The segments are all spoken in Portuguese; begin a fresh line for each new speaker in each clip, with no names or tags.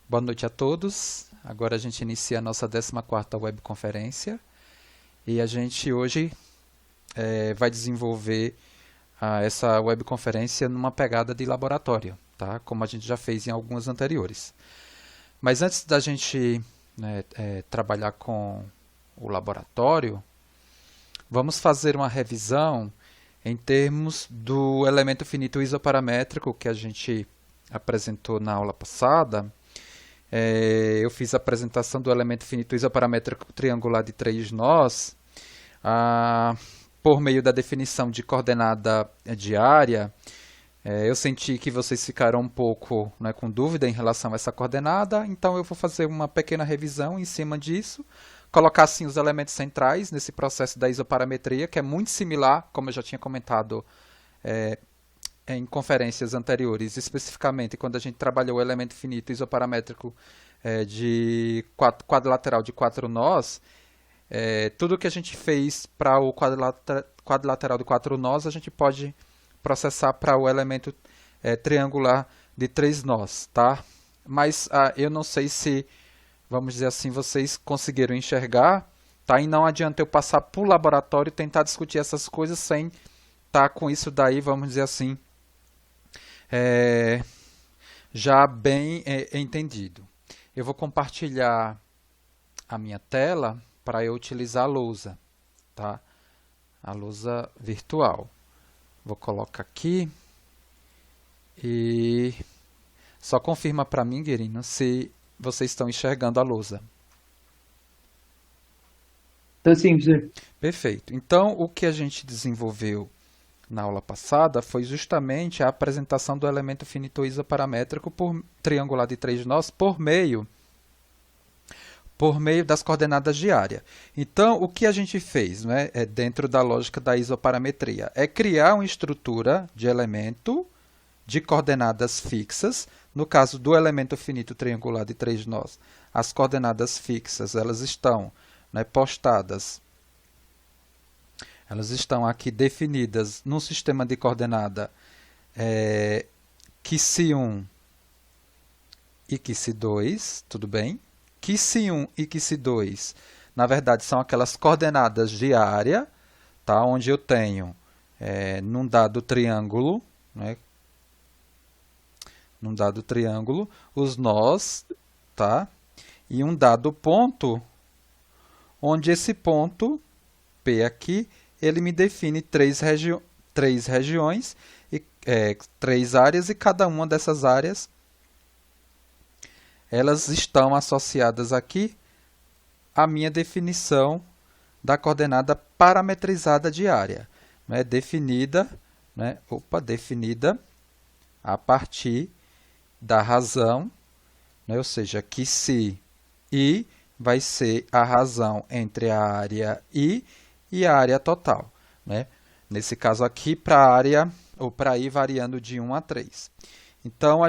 Boa noite a todos. Agora a gente inicia a nossa 14ª webconferência e a gente hoje vai desenvolver essa webconferência numa pegada de laboratório, tá? Como a gente já fez em algumas anteriores. Mas antes da gente trabalhar com o laboratório, vamos fazer uma revisão em termos do elemento finito isoparamétrico que a gente apresentou na aula passada. Eu fiz a apresentação do elemento finito isoparamétrico triangular de 3 nós por meio da definição de coordenada diária. Eu senti que vocês ficaram um pouco com dúvida em relação a essa coordenada, então eu vou fazer uma pequena revisão em cima disso, colocar assim os elementos centrais nesse processo da isoparametria, que é muito similar, como eu já tinha comentado em conferências anteriores, especificamente quando a gente trabalhou o elemento finito isoparamétrico de quadrilateral de 4 nós. Tudo que a gente fez para o quadrilateral de 4 nós, a gente pode processar para o elemento triangular de 3 nós, tá? Mas eu não sei se, vamos dizer assim, vocês conseguiram enxergar, tá? E não adianta eu passar para o laboratório e tentar discutir essas coisas sem estar com isso daí, vamos dizer assim, já bem entendido. Eu vou compartilhar a minha tela para eu utilizar a lousa, tá? A lousa virtual. Vou colocar aqui e só confirma para mim, Guerino, se vocês estão enxergando a lousa.
Então, sim, professor.
Perfeito. Então, o que a gente desenvolveu na aula passada foi justamente a apresentação do elemento finito isoparamétrico por triangular de 3 nós por meio das coordenadas de área. Então, o que a gente fez, dentro da lógica da isoparametria? É criar uma estrutura de elemento de coordenadas fixas. No caso do elemento finito triangular de 3 nós, as coordenadas fixas elas estão postadas, elas estão aqui definidas num sistema de coordenada QC1 e QC2, tudo bem? QC1 e QC2, na verdade, são aquelas coordenadas de área, tá? Onde eu tenho, num dado triângulo, os nós, tá? E um dado ponto, onde esse ponto, P aqui, ele me define três regiões, e 3 áreas, e cada uma dessas áreas elas estão associadas aqui à minha definição da coordenada parametrizada de área, definida a partir da razão, ou seja, que se I vai ser a razão entre a área I e a área total. Nesse caso aqui, para a área, ou para I variando de 1 a 3. Então,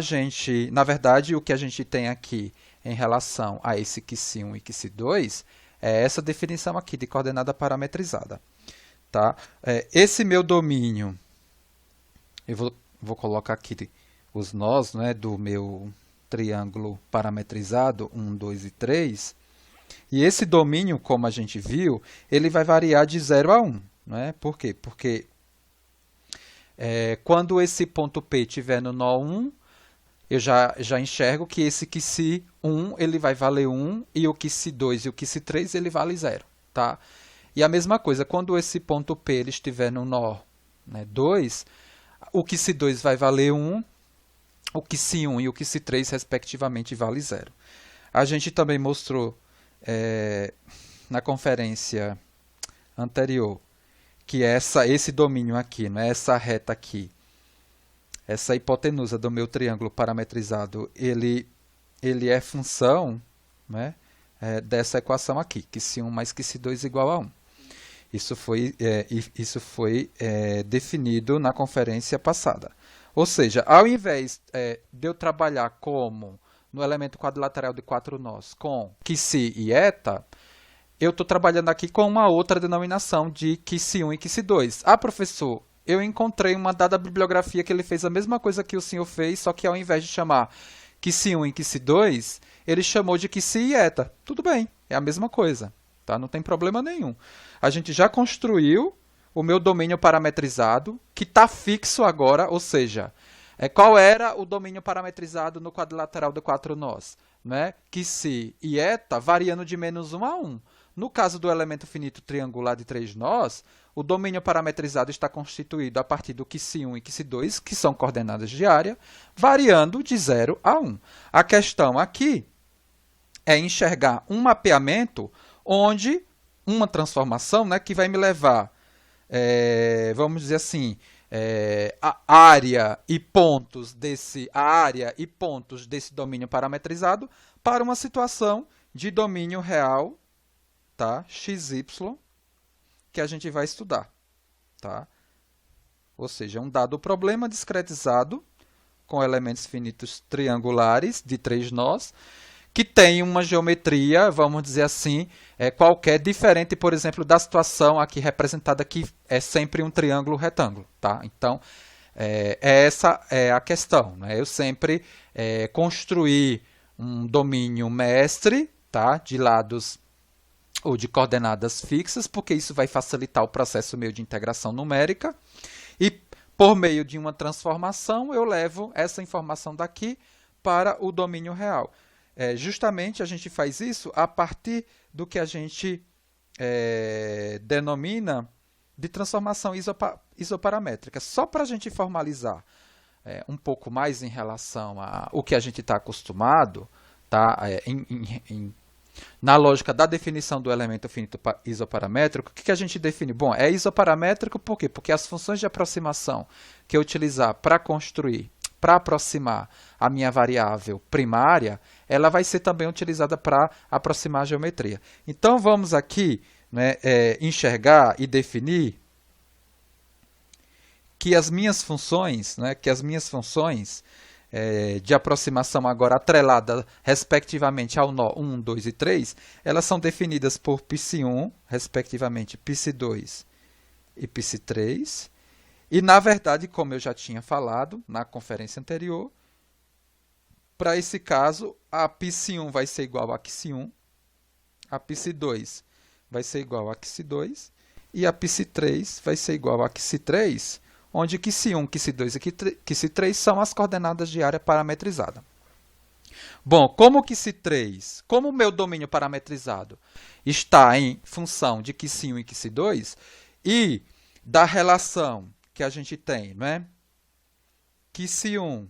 na verdade, o que a gente tem aqui em relação a esse QC1 e QC2 é essa definição aqui de coordenada parametrizada. Tá? Esse meu domínio, eu vou colocar aqui os nós do meu triângulo parametrizado, 1, 2 e 3. E esse domínio, como a gente viu, ele vai variar de 0 a 1. Por quê? Porque quando esse ponto P estiver no nó 1, eu já enxergo que esse QC1 ele vai valer 1 e o QC2 e o QC3 ele vale 0. Tá? E a mesma coisa, quando esse ponto P ele estiver no nó 2, o QC2 vai valer 1, o QC1 e o QC3 respectivamente vale 0. A gente também mostrou na conferência anterior que esse domínio aqui, essa reta aqui, essa hipotenusa do meu triângulo parametrizado, ele é função dessa equação aqui, QC1 mais QC2 igual a 1. Isso foi definido na conferência passada. Ou seja, ao invés de eu trabalhar como no elemento quadrilateral de 4 nós com QC e eta, eu estou trabalhando aqui com uma outra denominação de QC1 e QC2. Ah, professor, eu encontrei uma dada bibliografia que ele fez a mesma coisa que o senhor fez, só que ao invés de chamar QC1 e QC2, ele chamou de QC e eta. Tudo bem, é a mesma coisa, tá? Não tem problema nenhum. A gente já construiu o meu domínio parametrizado, que está fixo agora, ou seja, qual era o domínio parametrizado no quadrilateral de 4 nós? Né? QC e eta variando de -1 a 1. No caso do elemento finito triangular de 3 nós, o domínio parametrizado está constituído a partir do QC1 e QC2, que são coordenadas de área, variando de 0 a 1. A questão aqui é enxergar um mapeamento onde uma transformação, né, que vai me levar, vamos dizer assim, a área e pontos desse domínio parametrizado para uma situação de domínio real, tá? XY, que a gente vai estudar, tá? Ou seja, um dado problema discretizado com elementos finitos triangulares de 3 nós, que tem uma geometria, vamos dizer assim, qualquer, diferente, por exemplo, da situação aqui representada, que é sempre um triângulo retângulo, tá? Então, essa é a questão, né? Eu sempre construí um domínio mestre, tá? De lados ou de coordenadas fixas, porque isso vai facilitar o processo meu de integração numérica, e por meio de uma transformação eu levo essa informação daqui para o domínio real. Justamente a gente faz isso a partir do que a gente denomina de transformação isoparamétrica. Só para a gente formalizar um pouco mais em relação ao que a gente está acostumado, tá? Na lógica da definição do elemento finito isoparamétrico, o que a gente define? Bom, é isoparamétrico por quê? Porque as funções de aproximação que eu utilizar para construir, para aproximar a minha variável primária, ela vai ser também utilizada para aproximar a geometria. Então, vamos aqui, né, enxergar e definir que as minhas funções, de aproximação agora atrelada respectivamente ao nó 1, 2 e 3, elas são definidas por π1, respectivamente π2 e π3. E, na verdade, como eu já tinha falado na conferência anterior, para esse caso, a π1 vai ser igual a QC1, a π2 vai ser igual a QC2 e a π3 vai ser igual a QC3, onde QC1, QC2 e QC3 são as coordenadas de área parametrizada. Bom, como o meu domínio parametrizado está em função de QC1 e QC2 e da relação que a gente tem, né? QC1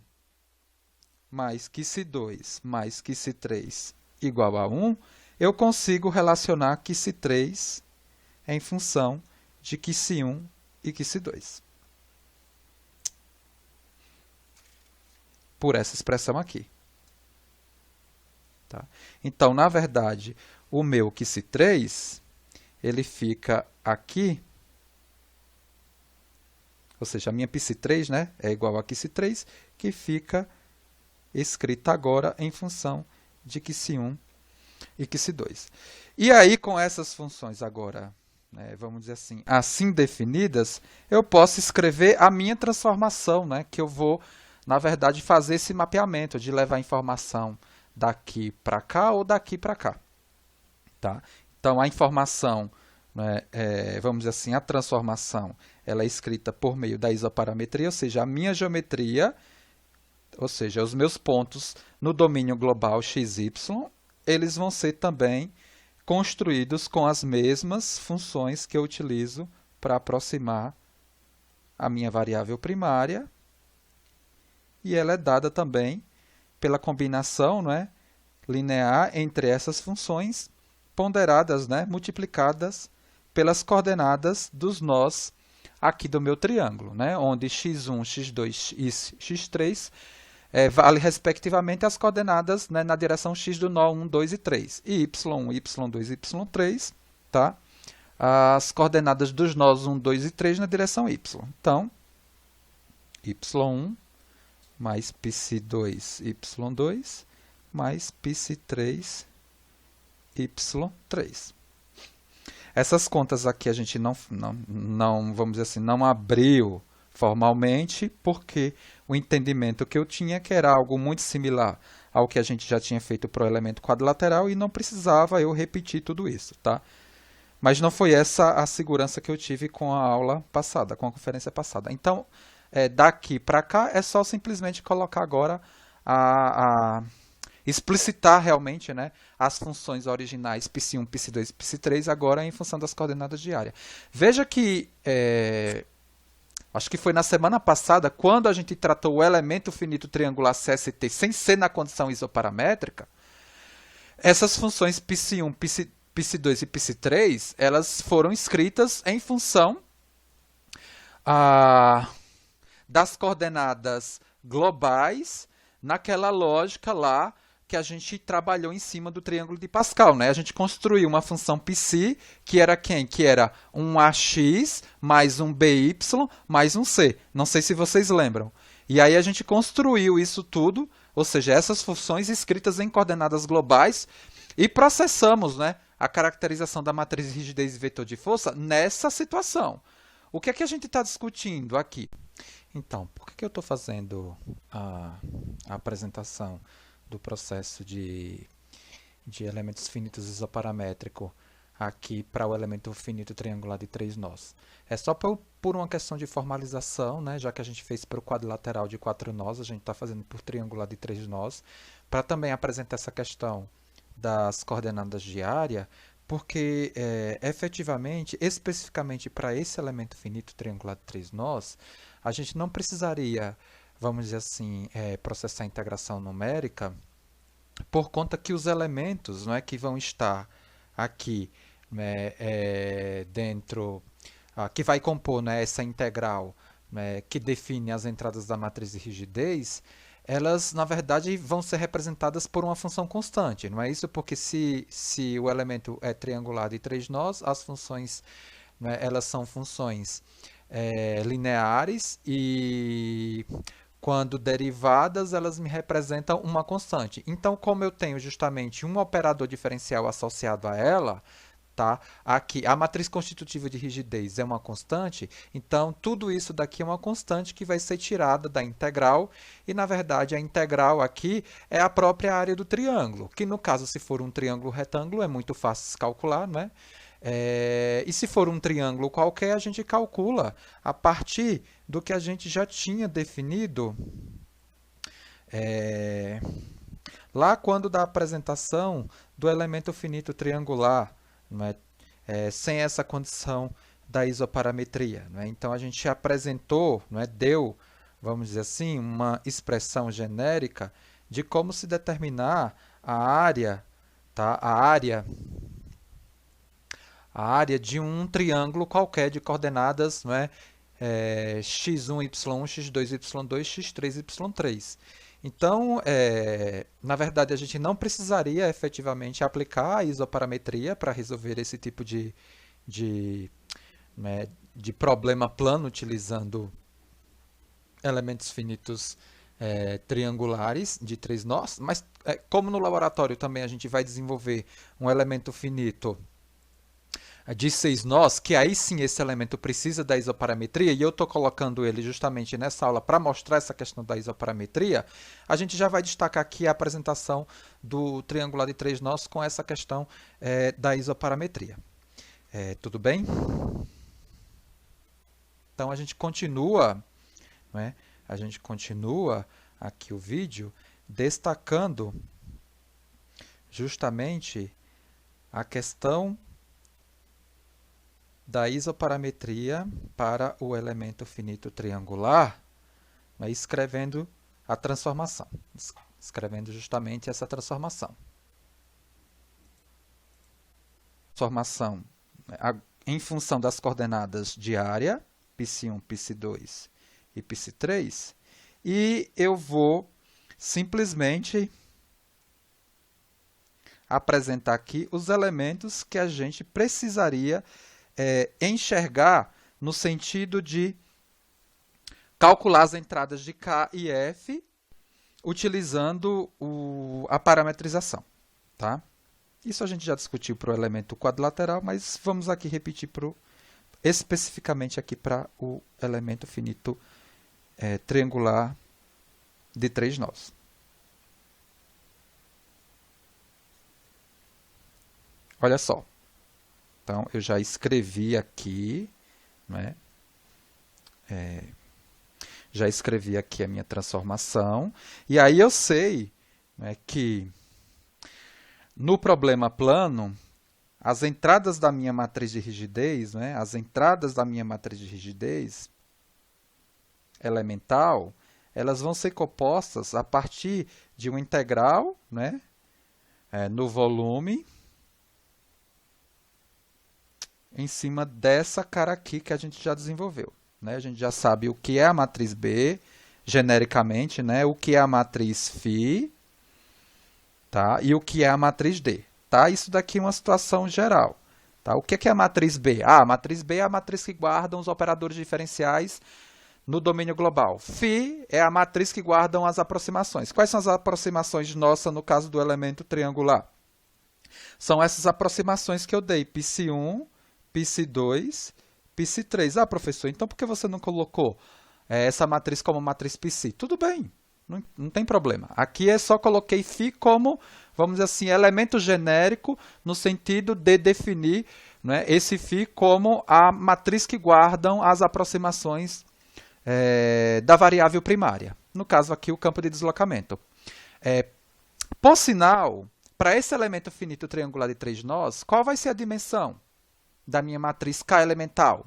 mais QC2 mais QC3 igual a 1, eu consigo relacionar QC3 em função de QC1 e QC2. Por essa expressão aqui. Tá? Então, na verdade, o meu QC3, ele fica aqui, ou seja, a minha π3, né, é igual a QC3, que fica escrita agora em função de QC1 e QC2. E aí, com essas funções agora, né, vamos dizer assim definidas, eu posso escrever a minha transformação, né, que eu vou, na verdade, fazer esse mapeamento de levar informação daqui para cá ou daqui para cá. Tá? Então, a informação, né, vamos dizer assim, a transformação, ela é escrita por meio da isoparametria, ou seja, a minha geometria, ou seja, os meus pontos no domínio global XY, eles vão ser também construídos com as mesmas funções que eu utilizo para aproximar a minha variável primária, e ela é dada também pela combinação, né, linear entre essas funções ponderadas, né, multiplicadas pelas coordenadas dos nós aqui do meu triângulo, né, onde x1, x2 e x3 vale respectivamente as coordenadas, né, na direção x do nó 1, 2 e 3, e y1, y2 e y3, tá? As coordenadas dos nós 1, 2 e 3 na direção y. Então, y1 mais πc2, y2, mais πc3, y3. Essas contas aqui a gente não, vamos dizer assim, não abriu formalmente, porque o entendimento que eu tinha é que era algo muito similar ao que a gente já tinha feito para o elemento quadrilateral e não precisava eu repetir tudo isso, tá? Mas não foi essa a segurança que eu tive com a aula passada, com a conferência passada. Então, daqui para cá é só simplesmente colocar agora explicitar realmente, né, as funções originais π1, π2 e π3 agora em função das coordenadas de área. Veja que acho que foi na semana passada, quando a gente tratou o elemento finito triangular CST sem ser na condição isoparamétrica, essas funções π1, π2 e π3, elas foram escritas em função das coordenadas globais naquela lógica lá que a gente trabalhou em cima do triângulo de Pascal, né? A gente construiu uma função psi, que era quem? Que era um ax mais um by mais um c. Não sei se vocês lembram. E aí a gente construiu isso tudo, ou seja, essas funções escritas em coordenadas globais, e processamos, né, a caracterização da matriz de rigidez e vetor de força nessa situação. O que é que a gente está discutindo aqui? Então, por que eu estou fazendo a apresentação do processo de elementos finitos isoparamétrico aqui para o elemento finito triangular de 3 nós? É só por uma questão de formalização, né? Já que a gente fez para o quadrilateral de 4 nós, a gente está fazendo por triangular de 3 nós, para também apresentar essa questão das coordenadas de área, porque efetivamente, especificamente para esse elemento finito triangular de 3 nós, a gente não precisaria, vamos dizer assim, processar a integração numérica, por conta que os elementos, não é, que vão estar aqui, né, dentro, que vai compor, né, essa integral, né, que define as entradas da matriz de rigidez, elas, na verdade, vão ser representadas por uma função constante, não é isso? Porque se o elemento é triangular de 3 nós, as funções, né, elas são funções lineares e quando derivadas elas me representam uma constante. Então, como eu tenho justamente um operador diferencial associado a ela, tá? Aqui a matriz constitutiva de rigidez é uma constante, então tudo isso daqui é uma constante que vai ser tirada da integral e, na verdade, a integral aqui é a própria área do triângulo, que no caso, se for um triângulo retângulo, é muito fácil de calcular, né? E se for um triângulo qualquer, a gente calcula a partir do que a gente já tinha definido lá quando da apresentação do elemento finito triangular, não é? Sem essa condição da isoparametria. Não é? Então, a gente apresentou, não é? Deu, vamos dizer assim, uma expressão genérica de como se determinar a área, tá? A área de um triângulo qualquer de coordenadas, não é? x1, y1, x2, y2, x3, y3. Então, na verdade, a gente não precisaria efetivamente aplicar a isoparametria para resolver esse tipo né, de problema plano utilizando elementos finitos triangulares de 3 nós, mas como no laboratório também a gente vai desenvolver um elemento finito de 6 nós, que aí sim esse elemento precisa da isoparametria, e eu estou colocando ele justamente nessa aula para mostrar essa questão da isoparametria, a gente já vai destacar aqui a apresentação do triangular de 3 nós com essa questão da isoparametria. Tudo bem? Então a gente continua, né? A gente continua aqui o vídeo destacando justamente a questão da isoparametria para o elemento finito triangular, né, escrevendo a transformação, escrevendo justamente essa transformação. Transformação em função das coordenadas de área, π1, π2 e π3, e eu vou simplesmente apresentar aqui os elementos que a gente precisaria enxergar no sentido de calcular as entradas de K e F utilizando a parametrização. Tá? Isso a gente já discutiu para o elemento quadrilateral, mas vamos aqui repetir especificamente aqui para o elemento finito triangular de 3 nós. Olha só. Então, eu já escrevi aqui, né? Já escrevi aqui a minha transformação. E aí eu sei, né, que no problema plano, as entradas da minha matriz de rigidez, né, as entradas da minha matriz de rigidez elemental, elas vão ser compostas a partir de uma integral, né, no volume, em cima dessa cara aqui que a gente já desenvolveu. Né? A gente já sabe o que é a matriz B, genericamente, né? O que é a matriz φ, tá? E o que é a matriz D. Tá? Isso daqui é uma situação geral. Tá? O que é a matriz B? A matriz B é a matriz que guarda os operadores diferenciais no domínio global. Φ é a matriz que guarda as aproximações. Quais são as aproximações nossas no caso do elemento triangular? São essas aproximações que eu dei, π1, π2, π3. Ah, professor, então por que você não colocou essa matriz como matriz π? Tudo bem, não tem problema. Aqui só coloquei φ como, vamos dizer assim, elemento genérico, no sentido de definir, né, esse φ como a matriz que guardam as aproximações da variável primária. No caso aqui, o campo de deslocamento. Por sinal, para esse elemento finito triangular de 3 nós, qual vai ser a dimensão da minha matriz K elemental?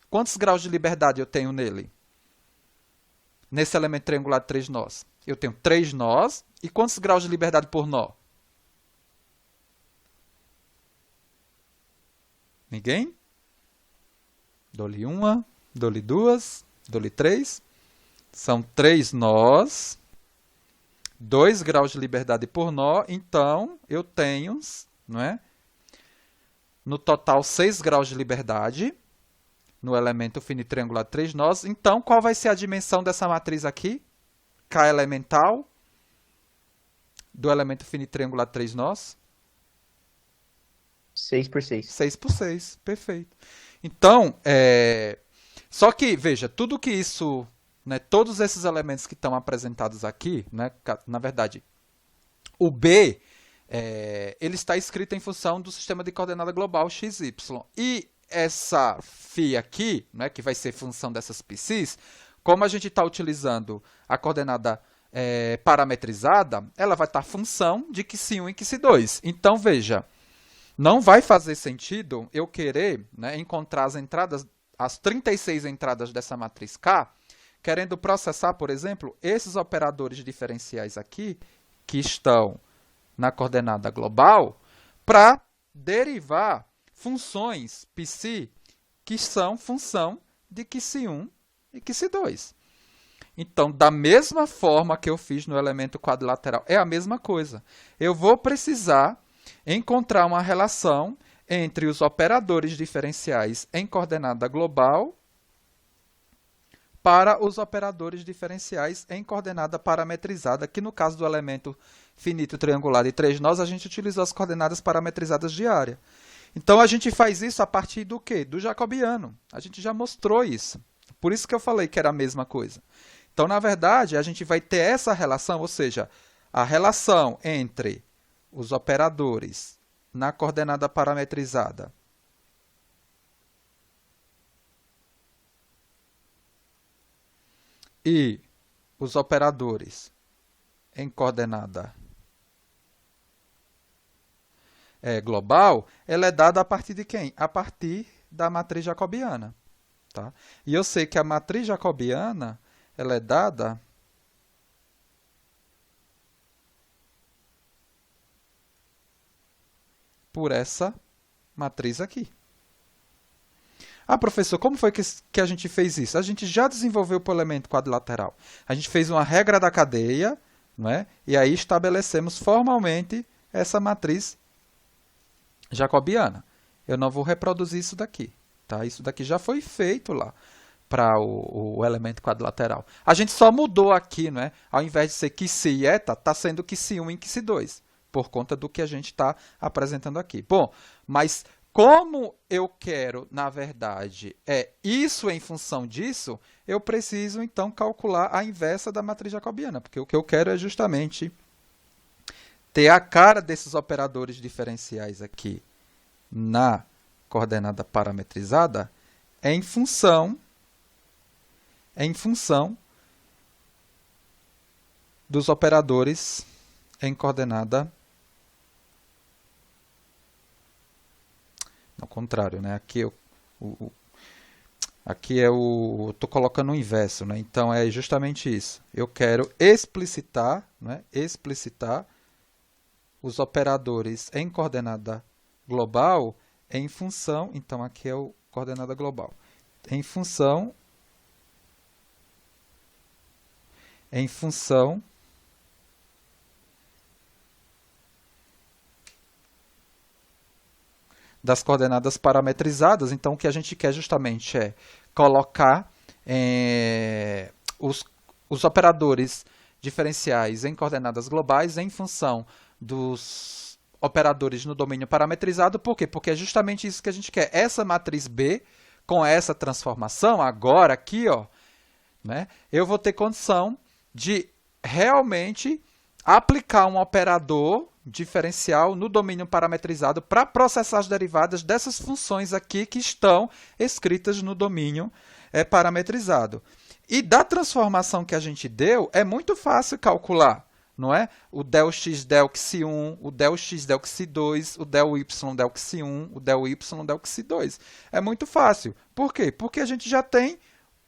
Quantos graus de liberdade eu tenho nele? Nesse elemento triangular de 3 nós? Eu tenho 3 nós. E quantos graus de liberdade por nó? Ninguém? Dou-lhe uma, dou-lhe duas, dou-lhe três. São 3 nós. 2 graus de liberdade por nó, então eu tenho, não é? No total, 6 graus de liberdade no elemento finito triangular de 3 nós. Então, qual vai ser a dimensão dessa matriz aqui? K elemental do elemento finito triangular de 3 nós?
6 por 6.
6 por 6, perfeito. Então, só que, veja, tudo que isso... Né, todos esses elementos que estão apresentados aqui, né, na verdade, o B, ele está escrito em função do sistema de coordenada global XY. E essa φ aqui, né, que vai ser função dessas psis, como a gente está utilizando a coordenada parametrizada, ela vai estar função de QC1 e QC2. Então, veja, não vai fazer sentido eu querer, né, encontrar as entradas, as 36 entradas dessa matriz K, querendo processar, por exemplo, esses operadores diferenciais aqui, que estão na coordenada global, para derivar funções psi que são função de QC1 e QC2. Então, da mesma forma que eu fiz no elemento quadrilateral, é a mesma coisa. Eu vou precisar encontrar uma relação entre os operadores diferenciais em coordenada global para os operadores diferenciais em coordenada parametrizada, que no caso do elemento finito triangular de 3 nós, a gente utilizou as coordenadas parametrizadas de área. Então, a gente faz isso a partir do quê? Do jacobiano. A gente já mostrou isso. Por isso que eu falei que era a mesma coisa. Então, na verdade, a gente vai ter essa relação, ou seja, a relação entre os operadores na coordenada parametrizada e os operadores em coordenada global, ela é dada a partir de quem? A partir da matriz jacobiana. Tá? E eu sei que a matriz jacobiana ela é dada por essa matriz aqui. Ah, professor, como foi que a gente fez isso? A gente já desenvolveu o elemento quadrilateral. A gente fez uma regra da cadeia, não é? E aí estabelecemos formalmente essa matriz jacobiana. Eu não vou reproduzir isso daqui. Tá? Isso daqui já foi feito lá para o elemento quadrilateral. A gente só mudou aqui, não é? Ao invés de ser QC e eta, está sendo QC1 e QC2, por conta do que a gente está apresentando aqui. Bom, mas como eu quero, na verdade, isso em função disso, eu preciso, então, calcular a inversa da matriz jacobiana, porque o que eu quero é justamente ter a cara desses operadores diferenciais aqui na coordenada parametrizada em função dos operadores em coordenada ao contrário, né? Aqui estou colocando o inverso, né? Então é justamente isso. Eu quero explicitar, né? Explicitar os operadores em coordenada global em função, então aqui é o coordenada global, em função das coordenadas parametrizadas. Então, o que a gente quer justamente é colocar os operadores diferenciais em coordenadas globais em função dos operadores no domínio parametrizado. Por quê? Porque é justamente isso que a gente quer. Essa matriz B, com essa transformação, agora aqui, ó, né, eu vou ter condição de realmente aplicar um operador diferencial no domínio parametrizado para processar as derivadas dessas funções aqui que estão escritas no domínio parametrizado. E da transformação que a gente deu, é muito fácil calcular, não é? O del x del x1, o del x del x2, o del y del x1, o del y del x2. É muito fácil. Por quê? Porque a gente já tem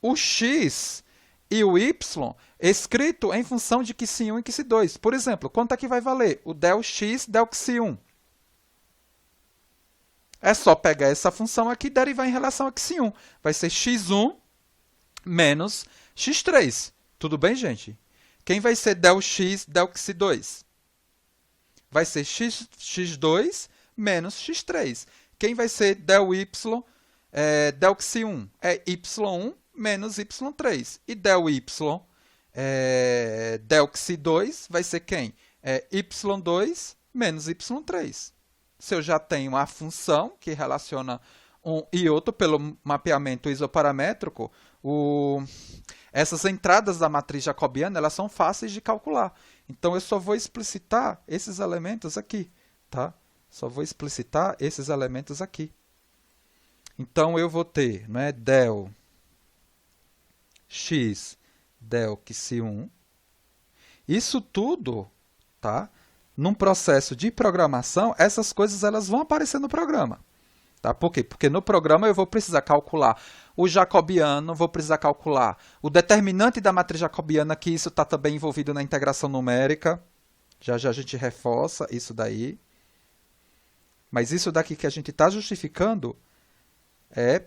o x e o y escrito em função de x1 e x2. Por exemplo, quanto é que vai valer o del x del x1? É só pegar essa função aqui e derivar em relação a x1. Vai ser x1 menos x3. Tudo bem, gente? Quem vai ser del x del x2? Vai ser x2 menos x3. Quem vai ser del y del x1? É y1 menos y3. E del y del x2 vai ser quem? É y2 menos y3. Se eu já tenho a função que relaciona um e outro pelo mapeamento isoparamétrico, essas entradas da matriz jacobiana elas são fáceis de calcular. Então, eu só vou explicitar esses elementos aqui. Tá? Só vou explicitar esses elementos aqui. Então, eu vou ter, né, del x del x1. Isso tudo, tá? Num processo de programação, essas coisas elas vão aparecer no programa. Tá? Por quê? Porque no programa eu vou precisar calcular o jacobiano, vou precisar calcular o determinante da matriz jacobiana, que isso está também envolvido na integração numérica. Já já a gente reforça isso daí. Mas isso daqui que a gente está justificando é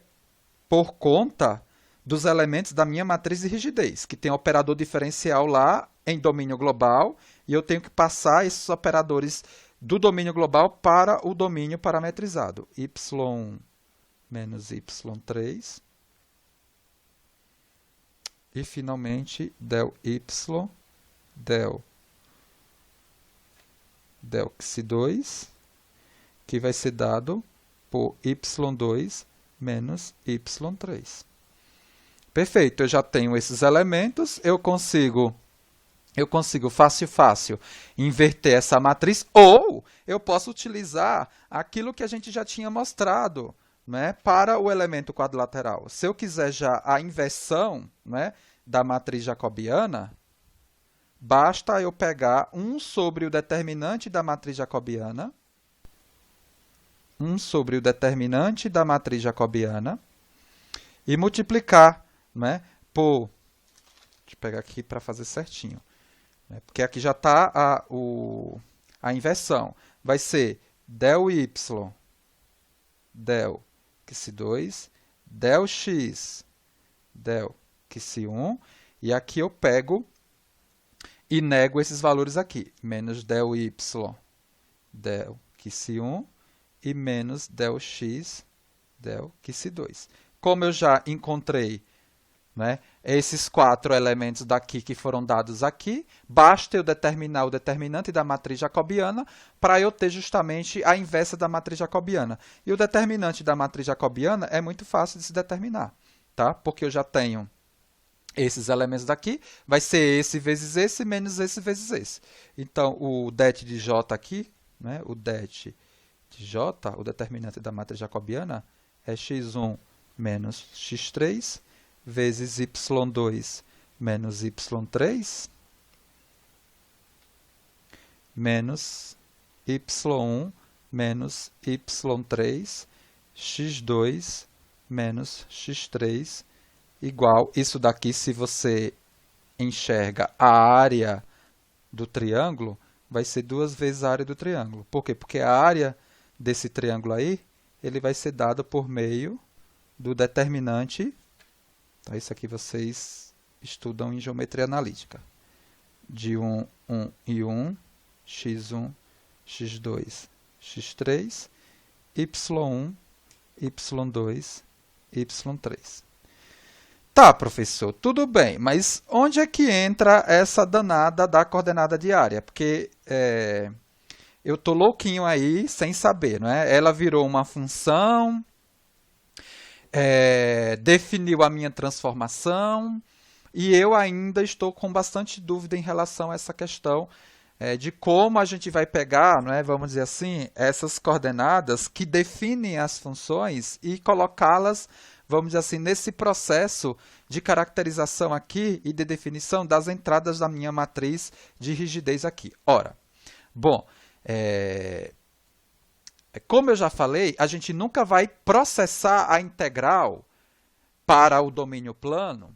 por conta dos elementos da minha matriz de rigidez, que tem operador diferencial lá em domínio global, e eu tenho que passar esses operadores do domínio global para o domínio parametrizado. Y menos y3. E, finalmente, del y del x2, que vai ser dado por y2 menos y3. Perfeito, eu já tenho esses elementos, eu consigo fácil inverter essa matriz, ou eu posso utilizar aquilo que a gente já tinha mostrado, né, para o elemento quadrilateral. Se eu quiser já a inversão, né, da matriz jacobiana, basta eu pegar 1 sobre o determinante da matriz jacobiana, 1 sobre o determinante da matriz jacobiana, e multiplicar, né, por... Deixa eu pegar aqui para fazer certinho. Porque aqui já está a inversão. Vai ser del y del x2, del x del x1, e aqui eu pego e nego esses valores aqui. Menos del y del x1 e menos del x del x2. Como eu já encontrei, né, esses 4 elementos daqui que foram dados aqui, basta eu determinar o determinante da matriz jacobiana para eu ter justamente a inversa da matriz jacobiana. E o determinante da matriz jacobiana é muito fácil de se determinar, tá? Porque eu já tenho esses elementos daqui, vai ser esse vezes esse menos esse vezes esse. Então, o det de j aqui, né, o det de J, o determinante da matriz jacobiana, é x1 menos x3 vezes y2 menos y3 menos y1 menos y3 x2 menos x3 igual, isso daqui se você enxerga a área do triângulo, vai ser 2 vezes a área do triângulo. Por quê? Porque a área desse triângulo aí, ele vai ser dado por meio do determinante, tá? Isso aqui vocês estudam em geometria analítica, de 1, 1 e 1, x1, x2, x3, y1, y2, y3. Tá, professor, tudo bem, mas onde é que entra essa danada da coordenada diária? Porque eu tô louquinho aí sem saber, não é? Ela virou uma função, definiu a minha transformação, e eu ainda estou com bastante dúvida em relação a essa questão de como a gente vai pegar, não é, vamos dizer assim, essas coordenadas que definem as funções e colocá-las, vamos dizer assim, nesse processo de caracterização aqui e de definição das entradas da minha matriz de rigidez aqui. Ora, bom, como eu já falei, a gente nunca vai processar a integral para o domínio plano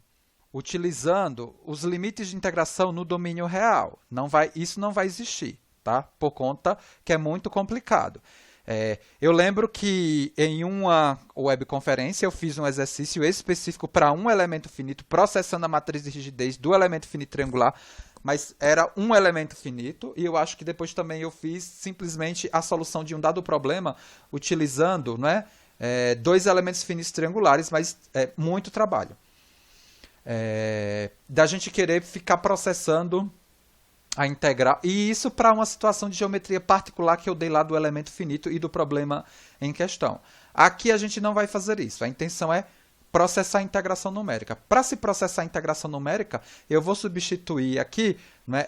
utilizando os limites de integração no domínio real. Isso não vai existir, tá? Por conta que é muito complicado. Eu lembro que em uma webconferência eu fiz um exercício específico para um elemento finito, processando a matriz de rigidez do elemento finito triangular, mas era um elemento finito, e eu acho que depois também eu fiz simplesmente a solução de um dado problema utilizando, não é, dois elementos finitos triangulares, mas muito trabalho. Da gente querer ficar processando a integral, e isso para uma situação de geometria particular que eu dei lá do elemento finito e do problema em questão. Aqui a gente não vai fazer isso, a intenção é processar a integração numérica. Para se processar a integração numérica, eu vou substituir aqui, né,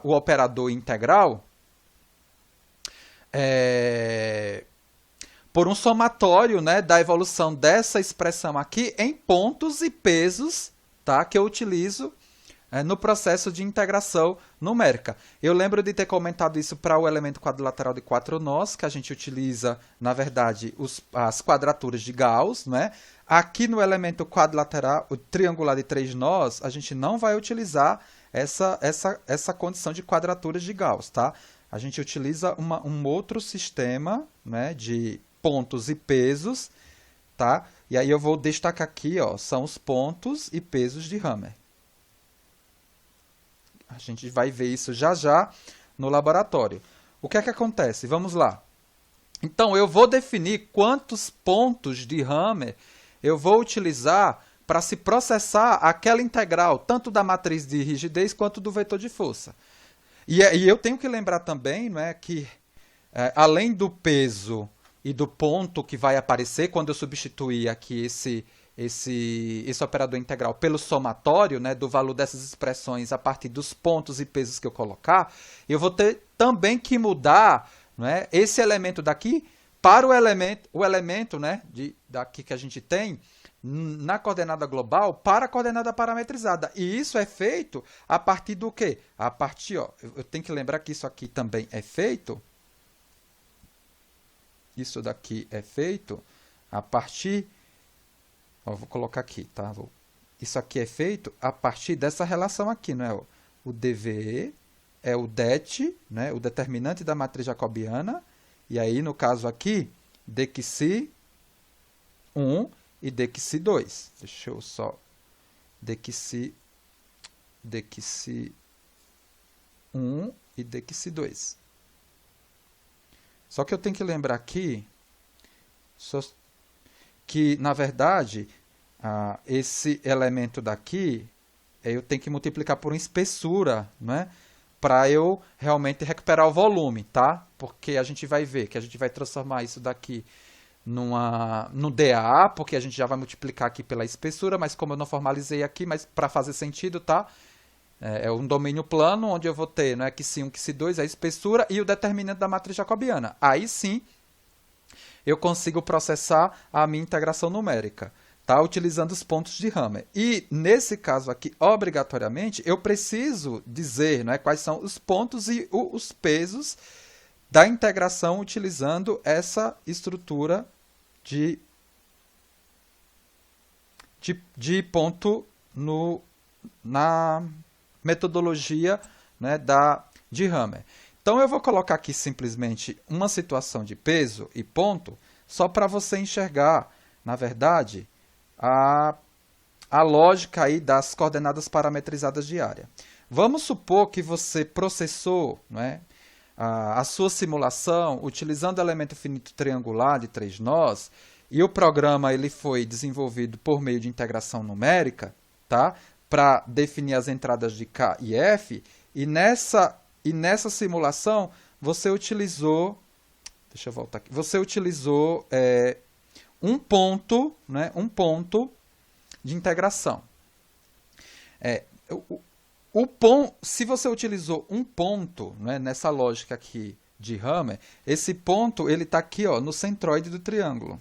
o operador integral por um somatório, né, da evolução dessa expressão aqui em pontos e pesos, tá, que eu utilizo no processo de integração numérica. Eu lembro de ter comentado isso para o elemento quadrilateral de 4 nós, que a gente utiliza, na verdade, as quadraturas de Gauss, né? Aqui no elemento quadrilateral, o triangular de 3 nós, a gente não vai utilizar essa condição de quadraturas de Gauss, tá? A gente utiliza um outro sistema, né, de pontos e pesos, tá? E aí eu vou destacar aqui, ó, são os pontos e pesos de Hammer. A gente vai ver isso já já no laboratório. O que é que acontece? Vamos lá. Então, eu vou definir quantos pontos de Hammer eu vou utilizar para se processar aquela integral, tanto da matriz de rigidez quanto do vetor de força. E eu tenho que lembrar também, não é, que além do peso e do ponto que vai aparecer quando eu substituir aqui esse operador integral pelo somatório, né, do valor dessas expressões a partir dos pontos e pesos que eu colocar, eu vou ter também que mudar, né, esse elemento daqui para o elemento, né, daqui que a gente tem na coordenada global para a coordenada parametrizada. E isso é feito a partir do quê? A partir, ó, eu tenho que lembrar que isso aqui também é feito. Isso daqui é feito a partir... Ó, vou colocar aqui, tá? Isso aqui é feito a partir dessa relação aqui, não é? O DVE é o det, né? O determinante da matriz jacobiana, e aí, no caso aqui, dxi 1 e dxi 2. Deixa eu só... dxi 1 e dxi 2. Só que eu tenho que lembrar aqui que, na verdade, esse elemento daqui, eu tenho que multiplicar por uma espessura, né, para eu realmente recuperar o volume, tá? Porque a gente vai ver que a gente vai transformar isso daqui no DA, porque a gente já vai multiplicar aqui pela espessura, mas como eu não formalizei aqui, mas para fazer sentido, tá? É um domínio plano onde eu vou ter, né, que sim, que se 2, a espessura e o determinante da matriz jacobiana. Aí sim eu consigo processar a minha integração numérica, tá? Utilizando os pontos de Hammer. E nesse caso aqui, obrigatoriamente, eu preciso dizer, né, quais são os pontos e os pesos da integração utilizando essa estrutura de ponto na metodologia, né, de Hammer. Então eu vou colocar aqui simplesmente uma situação de peso e ponto, só para você enxergar, na verdade, a lógica aí das coordenadas parametrizadas de área. Vamos supor que você processou, né, a sua simulação utilizando o elemento finito triangular de 3 nós, e o programa ele foi desenvolvido por meio de integração numérica, tá? Para definir as entradas de K e F, e nessa simulação você utilizou, deixa eu voltar aqui, você utilizou um ponto, né, um ponto de integração. Se você utilizou um ponto, né, nessa lógica aqui de Hammer, esse ponto ele está aqui, ó, no centroide do triângulo.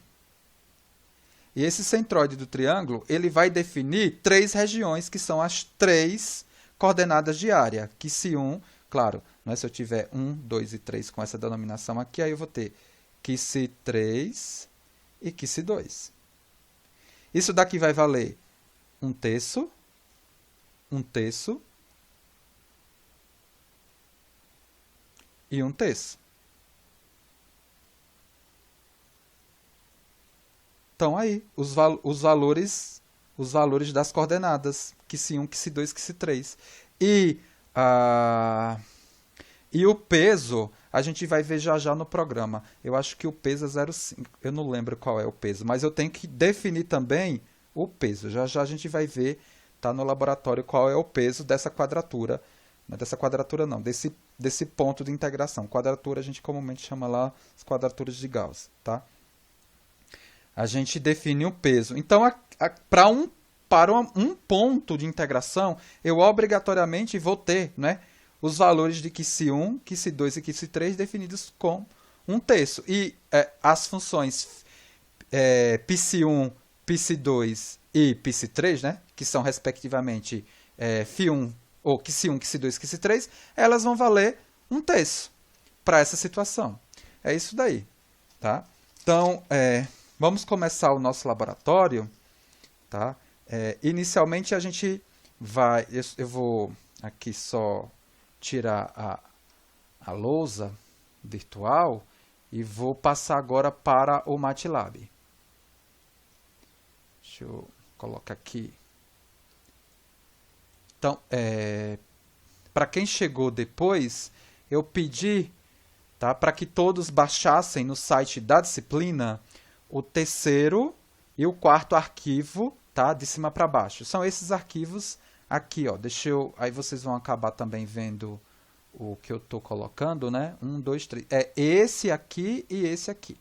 E esse centroide do triângulo ele vai definir 3 regiões, que são as 3 coordenadas de área. Que se 1, claro, né, se eu tiver 1, 2 e 3 com essa denominação aqui, aí eu vou ter que se 3 e que se 2. Isso daqui vai valer 1/3, 1/3 e 1/3. Então aí, os valores das coordenadas, que se 1, que se 2, que se 3. E o peso, a gente vai ver já já no programa. Eu acho que o peso é 0,5. Eu não lembro qual é o peso, mas eu tenho que definir também o peso. Já já a gente vai ver, tá no laboratório, qual é o peso dessa quadratura. Não é dessa quadratura não, desse ponto de integração. Quadratura a gente comumente chama lá as quadraturas de Gauss, tá? A gente define o peso. Então, para um ponto de integração, eu obrigatoriamente vou ter, né, os valores de que se 1, que se 2 e que se 3 definidos com 1/3. E as funções π1, π2 e π3, né, que são respectivamente φ1, ou que se 1, que se 2, que se 3, elas vão valer 1/3 para essa situação. É isso daí, tá? Então, vamos começar o nosso laboratório, tá? Inicialmente a gente vai, eu vou aqui só tirar a lousa virtual e vou passar agora para o MATLAB. Deixa eu colocar aqui. Então, para quem chegou depois, eu pedi, tá, para que todos baixassem no site da disciplina o 3º e o 4º arquivo, tá, de cima para baixo. São esses arquivos aqui, ó. Aí vocês vão acabar também vendo o que eu estou colocando, né? 1, 2, 3. É esse aqui e esse aqui.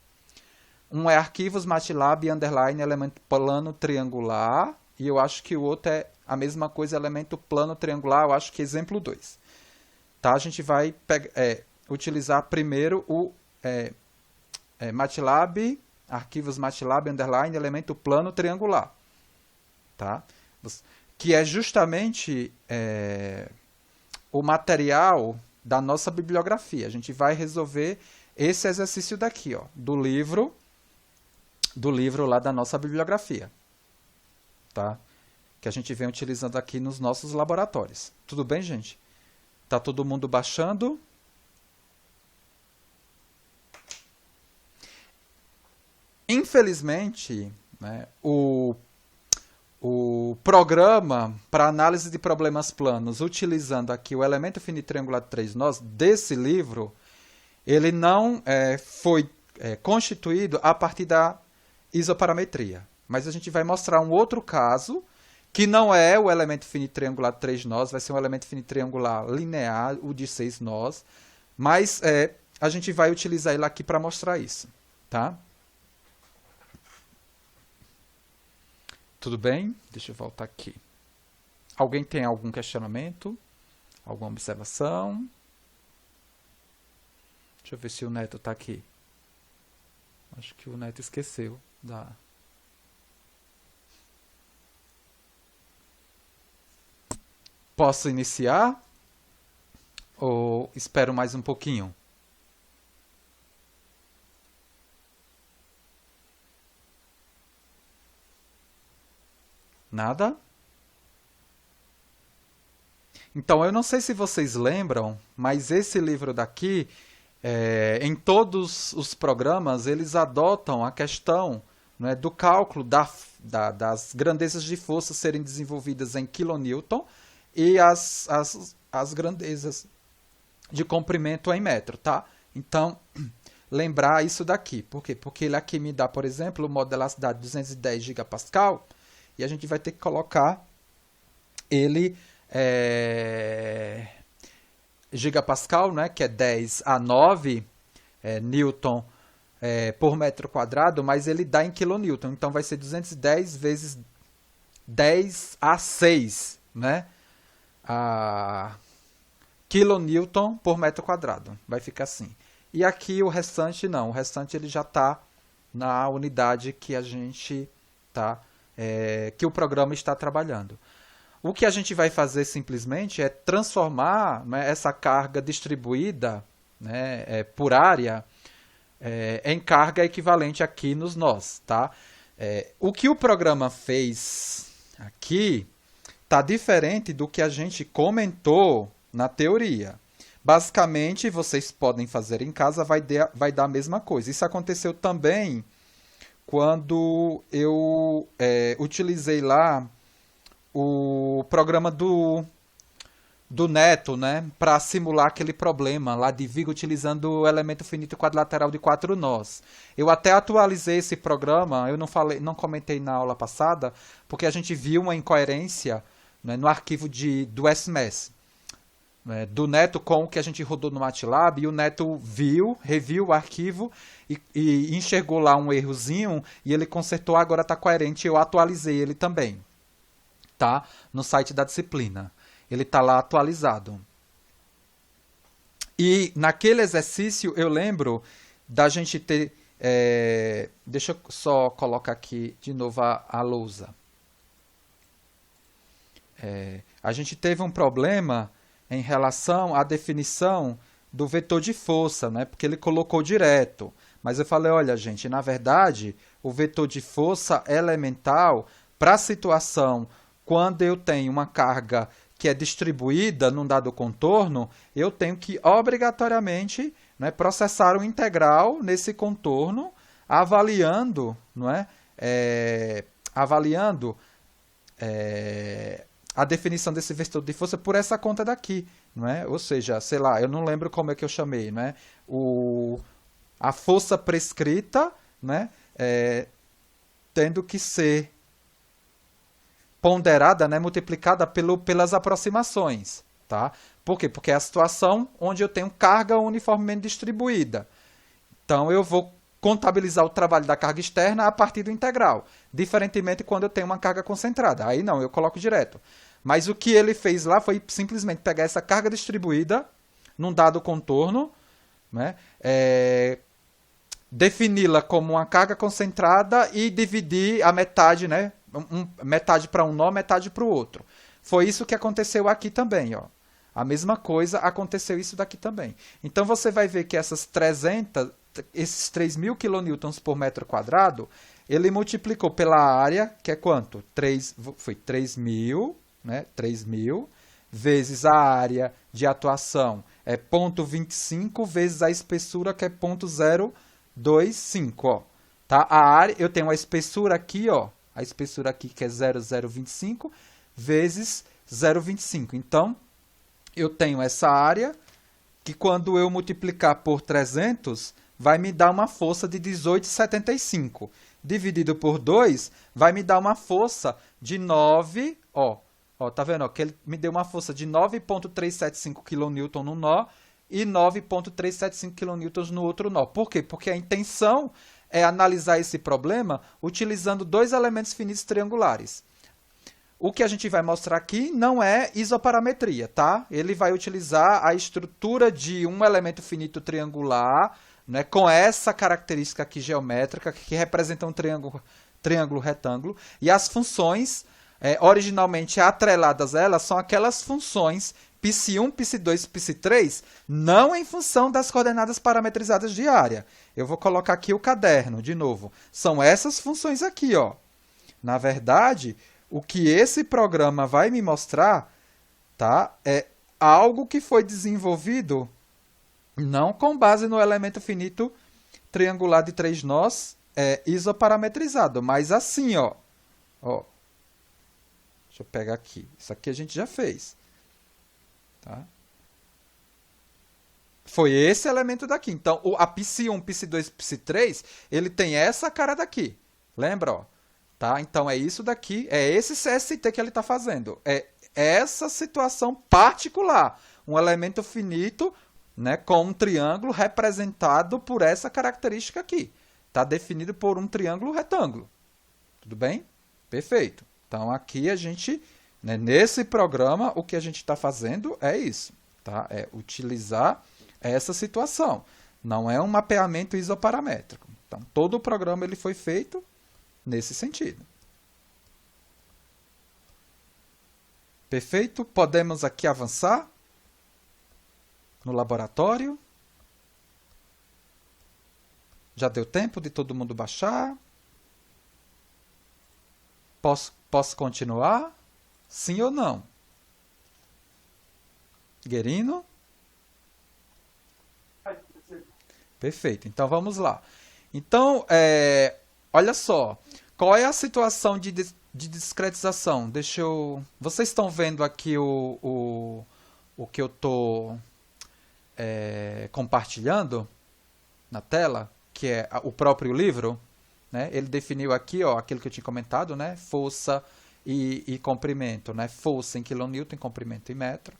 Um é arquivos MATLAB _ elemento plano triangular, e eu acho que o outro é a mesma coisa, elemento plano triangular, eu acho que exemplo 2. Tá? A gente vai utilizar primeiro o MATLAB, arquivos MATLAB _ elemento plano triangular. Tá? Que é justamente o material da nossa bibliografia. A gente vai resolver esse exercício daqui, ó, do livro lá da nossa bibliografia, tá? Que a gente vem utilizando aqui nos nossos laboratórios. Tudo bem, gente? Tá todo mundo baixando? Infelizmente, né, o programa para análise de problemas planos, utilizando aqui o elemento finito triangular de 3 nós desse livro, ele não foi constituído a partir da isoparametria. Mas a gente vai mostrar um outro caso, que não é o elemento finito triangular de 3 nós, vai ser um elemento finito triangular linear, o de 6 nós, mas a gente vai utilizar ele aqui para mostrar isso. Tá? Tudo bem? Deixa eu voltar aqui. Alguém tem algum questionamento? Alguma observação? Deixa eu ver se o Neto está aqui. Acho que o Neto esqueceu da... Posso iniciar? Ou espero mais um pouquinho? Nada? Então, eu não sei se vocês lembram, mas esse livro daqui, em todos os programas, eles adotam a questão, né, do cálculo das grandezas de força serem desenvolvidas em kilonewton e as grandezas de comprimento em metro, tá? Então, lembrar isso daqui. Por quê? Porque ele aqui me dá, por exemplo, uma modelacidade de 210 gigapascal e a gente vai ter que colocar ele gigapascal, né, que é 10 a 9 newton por metro quadrado, mas ele dá em kilonewton. Então, vai ser 210 vezes 10 a 6, né? A kilonewton por metro quadrado. Vai ficar assim. E aqui o restante não. O restante ele já está na unidade que a gente que o programa está trabalhando. O que a gente vai fazer simplesmente é transformar, né, essa carga distribuída, né, por área em carga equivalente aqui nos nós. Tá? O que o programa fez aqui está diferente do que a gente comentou na teoria. Basicamente, vocês podem fazer em casa, vai dar a mesma coisa. Isso aconteceu também quando eu utilizei lá o programa do Neto, né, para simular aquele problema lá de viga utilizando o elemento finito quadrilateral de 4 nós. Eu até atualizei esse programa, eu não comentei na aula passada, porque a gente viu uma incoerência, né, no arquivo do SMES, né, do Neto com o que a gente rodou no MATLAB, e o Neto reviu o arquivo e enxergou lá um errozinho, e ele consertou, agora está coerente, eu atualizei ele também, tá? No site da disciplina. Ele está lá atualizado. E naquele exercício eu lembro da gente ter... deixa eu só colocar aqui de novo a lousa. A gente teve um problema em relação à definição do vetor de força, né? Porque ele colocou direto. Mas eu falei, olha, gente, na verdade, o vetor de força elemental, para a situação quando eu tenho uma carga que é distribuída num dado contorno, eu tenho que obrigatoriamente, né, processar o integral nesse contorno, avaliando, não é? Avaliando a definição desse vetor de força por essa conta daqui, não é? Ou seja, sei lá, eu não lembro como é que eu chamei, né? A força prescrita, né, tendo que ser ponderada, né, multiplicada pelas aproximações, tá? Por quê? Porque é a situação onde eu tenho carga uniformemente distribuída. Então, eu vou contabilizar o trabalho da carga externa a partir do integral, diferentemente quando eu tenho uma carga concentrada. Aí não, eu coloco direto. Mas o que ele fez lá foi simplesmente pegar essa carga distribuída num dado contorno, né, defini-la como uma carga concentrada e dividir a metade, né, metade para um nó, metade para o outro. Foi isso que aconteceu aqui também, ó. A mesma coisa aconteceu isso daqui também. Então você vai ver que esses 3.000 kN por metro quadrado, ele multiplicou pela área, que é quanto? Foi 3.000, né? 3.000 vezes a área de atuação é 0,25 vezes a espessura, que é 0,025, ó. Tá? A área, eu tenho a espessura aqui, ó. A espessura aqui, que é 0,025 vezes 0,25. Então, eu tenho essa área que, quando eu multiplicar por 300, vai me dar uma força de 18,75. Dividido por 2, vai me dar uma força de 9... Ó, tá vendo? Ó, que ele me deu uma força de 9,375 kN no nó e 9,375 kN no outro nó. Por quê? Porque a intenção é analisar esse problema utilizando dois elementos finitos triangulares. O que a gente vai mostrar aqui não é isoparametria, tá? Ele vai utilizar a estrutura de um elemento finito triangular, né, com essa característica aqui geométrica, que representa um triângulo retângulo, e as funções originalmente atreladas a elas são aquelas funções π1, π2, π3, não em função das coordenadas parametrizadas de área. Eu vou colocar aqui o caderno, de novo. São essas funções aqui, ó. Na verdade, o que esse programa vai me mostrar, tá, é algo que foi desenvolvido não com base no elemento finito triangular de 3 nós isoparametrizado, mas assim, ó. Ó. Deixa eu pegar aqui. Isso aqui a gente já fez. Tá? Foi esse elemento daqui. Então, a π1, π2, π3, ele tem essa cara daqui. Lembra? Ó? Tá? Então, é isso daqui. É esse CST que ele está fazendo. É essa situação particular. Um elemento finito, né, com um triângulo representado por essa característica aqui. Está definido por um triângulo retângulo. Tudo bem? Perfeito. Então, aqui a gente... nesse programa, o que a gente está fazendo é isso, tá? É utilizar essa situação. Não é um mapeamento isoparamétrico. Então, todo o programa ele foi feito nesse sentido. Perfeito? Podemos aqui avançar no laboratório. Já deu tempo de todo mundo baixar? Posso continuar? Sim ou não? Guerino? Perfeito. Então, vamos lá. Então, olha só. Qual é a situação de discretização? Deixa eu... Vocês estão vendo aqui o que eu estou compartilhando na tela, que é o próprio livro, né? Ele definiu aqui, ó, aquilo que eu tinha comentado, né? Força e comprimento, né? Força em quilonewton, comprimento em metro.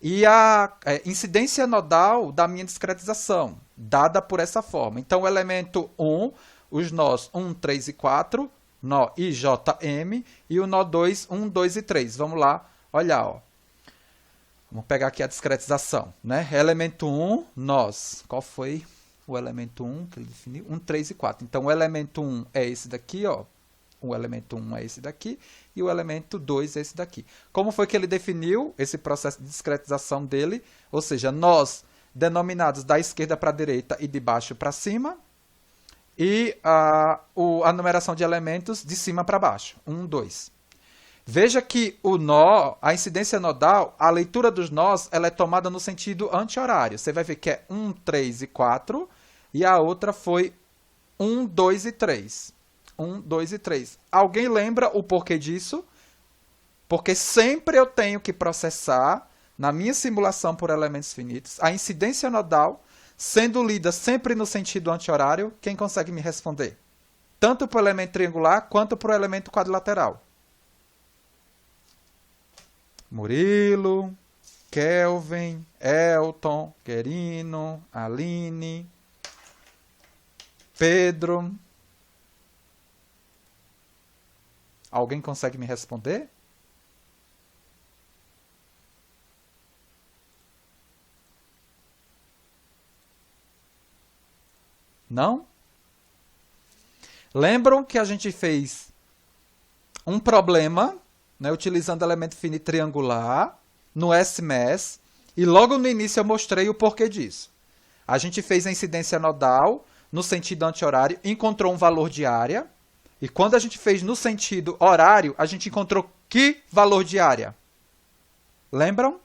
E a incidência nodal da minha discretização, dada por essa forma. Então, o elemento 1, os nós 1, 3 e 4, nó IJM, e o nó 2, 1, 2 e 3. Vamos lá, olhar, ó. Vamos pegar aqui a discretização, né? Elemento 1, nós. Qual foi o elemento 1 que ele definiu? 1, 3 e 4. Então, o elemento 1 é esse daqui, ó. O elemento 1 é esse daqui e o elemento 2 é esse daqui. Como foi que ele definiu esse processo de discretização dele? Ou seja, nós denominados da esquerda para a direita e de baixo para cima, e a numeração de elementos de cima para baixo, 1, 2. Veja que o nó, a incidência nodal, a leitura dos nós, ela é tomada no sentido anti-horário. Você vai ver que é 1, 3 e 4, e a outra foi 1, 2 e 3. 1, 2 e 3. Alguém lembra o porquê disso? Porque sempre eu tenho que processar, na minha simulação por elementos finitos, a incidência nodal, sendo lida sempre no sentido anti-horário. Quem consegue me responder? Tanto para o elemento triangular, quanto para o elemento quadrilateral. Murilo, Kelvin, Elton, Guerino, Aline, Pedro... Alguém consegue me responder? Não? Lembram que a gente fez um problema, né, utilizando elemento finito triangular no SMES, e logo no início eu mostrei o porquê disso. A gente fez a incidência nodal no sentido anti-horário, encontrou um valor de área, e quando a gente fez no sentido horário, a gente encontrou que valor de área? Lembram?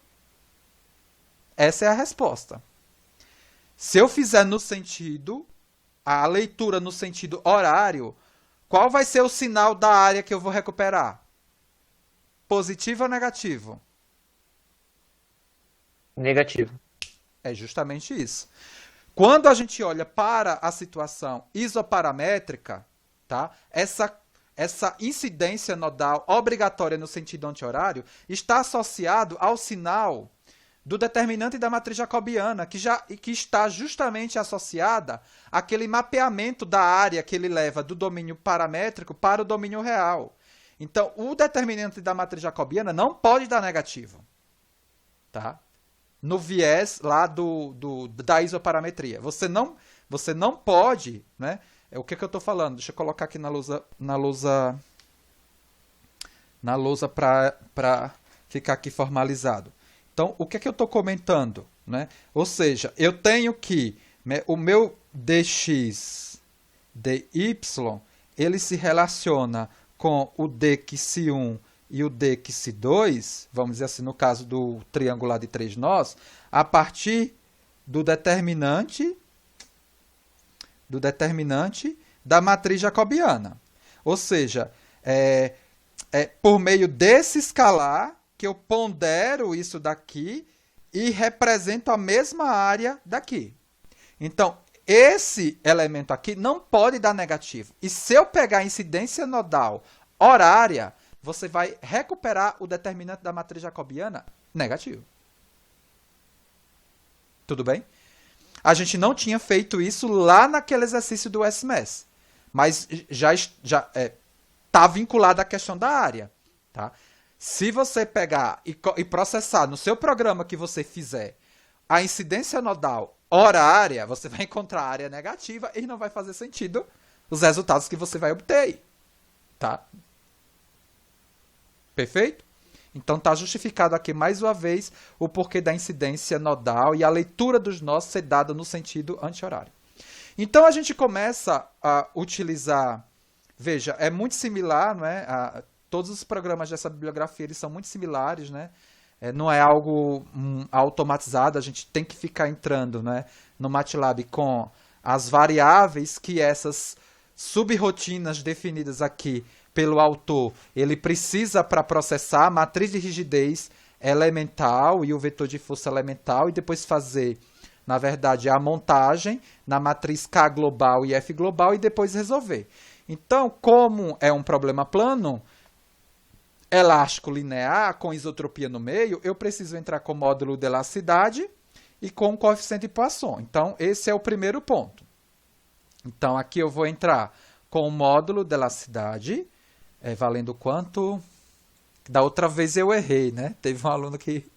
Essa é a resposta. Se eu fizer no sentido, a leitura no sentido horário, qual vai ser o sinal da área que eu vou recuperar? Positivo ou negativo?
Negativo.
É justamente isso. Quando a gente olha para a situação isoparamétrica, tá? Essa incidência nodal obrigatória no sentido anti-horário está associado ao sinal do determinante da matriz jacobiana, que está justamente associada àquele mapeamento da área que ele leva do domínio paramétrico para o domínio real. Então, o determinante da matriz jacobiana não pode dar negativo. Tá? No viés lá da isoparametria. Você não pode, né? O que eu estou falando? Deixa eu colocar aqui na lousa para ficar aqui formalizado. Então, o que eu estou comentando? Né? Ou seja, eu tenho que o meu dx dy, ele se relaciona com o dx1 e o dx2, vamos dizer assim, no caso do triângulo de 3 nós, a partir do determinante da matriz jacobiana. Ou seja, por meio desse escalar que eu pondero isso daqui e represento a mesma área daqui. Então, esse elemento aqui não pode dar negativo. E se eu pegar a incidência nodal horária, você vai recuperar o determinante da matriz jacobiana negativo. Tudo bem? A gente não tinha feito isso lá naquele exercício do SMS, mas já está vinculado à questão da área. Tá? Se você pegar e processar no seu programa que você fizer a incidência nodal hora-área, você vai encontrar a área negativa e não vai fazer sentido os resultados que você vai obter aí. Tá? Perfeito? Então está justificado aqui mais uma vez o porquê da incidência nodal e a leitura dos nós ser dada no sentido anti-horário. Então a gente começa a utilizar, veja, é muito similar, não é? Todos os programas dessa bibliografia eles são muito similares, né? Não é algo automatizado, a gente tem que ficar entrando, né, no MATLAB com as variáveis que essas subrotinas definidas aqui pelo autor, ele precisa para processar a matriz de rigidez elemental e o vetor de força elemental e depois fazer, na verdade, a montagem na matriz K global e F global e depois resolver. Então, como é um problema plano, elástico linear, com isotropia no meio, eu preciso entrar com o módulo de elasticidade e com o coeficiente de Poisson. Então, esse é o primeiro ponto. Então, aqui eu vou entrar com o módulo de elasticidade, valendo quanto? Da outra vez eu errei, né? Teve um aluno que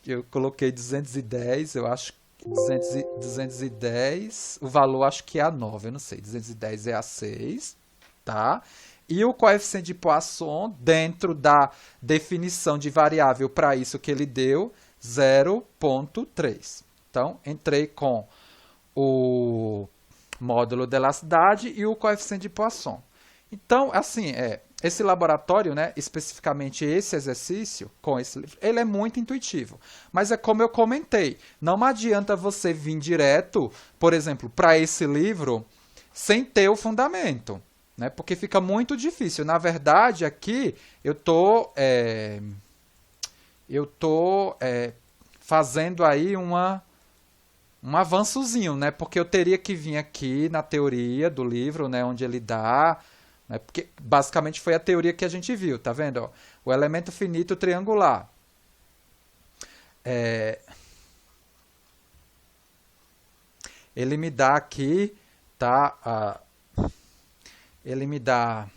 eu coloquei 210, eu acho que 210, o valor acho que é a 9, eu não sei, 210 é a 6, tá? E o coeficiente de Poisson, dentro da definição de variável para isso que ele deu, 0,3. Então, entrei com o módulo de elasticidade e o coeficiente de Poisson. Então, assim, esse laboratório, né, especificamente esse exercício, com esse livro, ele é muito intuitivo. Mas é como eu comentei, não adianta você vir direto, por exemplo, para esse livro, sem ter o fundamento. Né, porque fica muito difícil. Na verdade, aqui eu tô fazendo aí um avançozinho, né? Porque eu teria que vir aqui na teoria do livro, né, onde ele dá, né, porque basicamente foi a teoria que a gente viu, tá vendo? Ó, o elemento finito triangular. Ele me dá aqui, tá? Ele me dá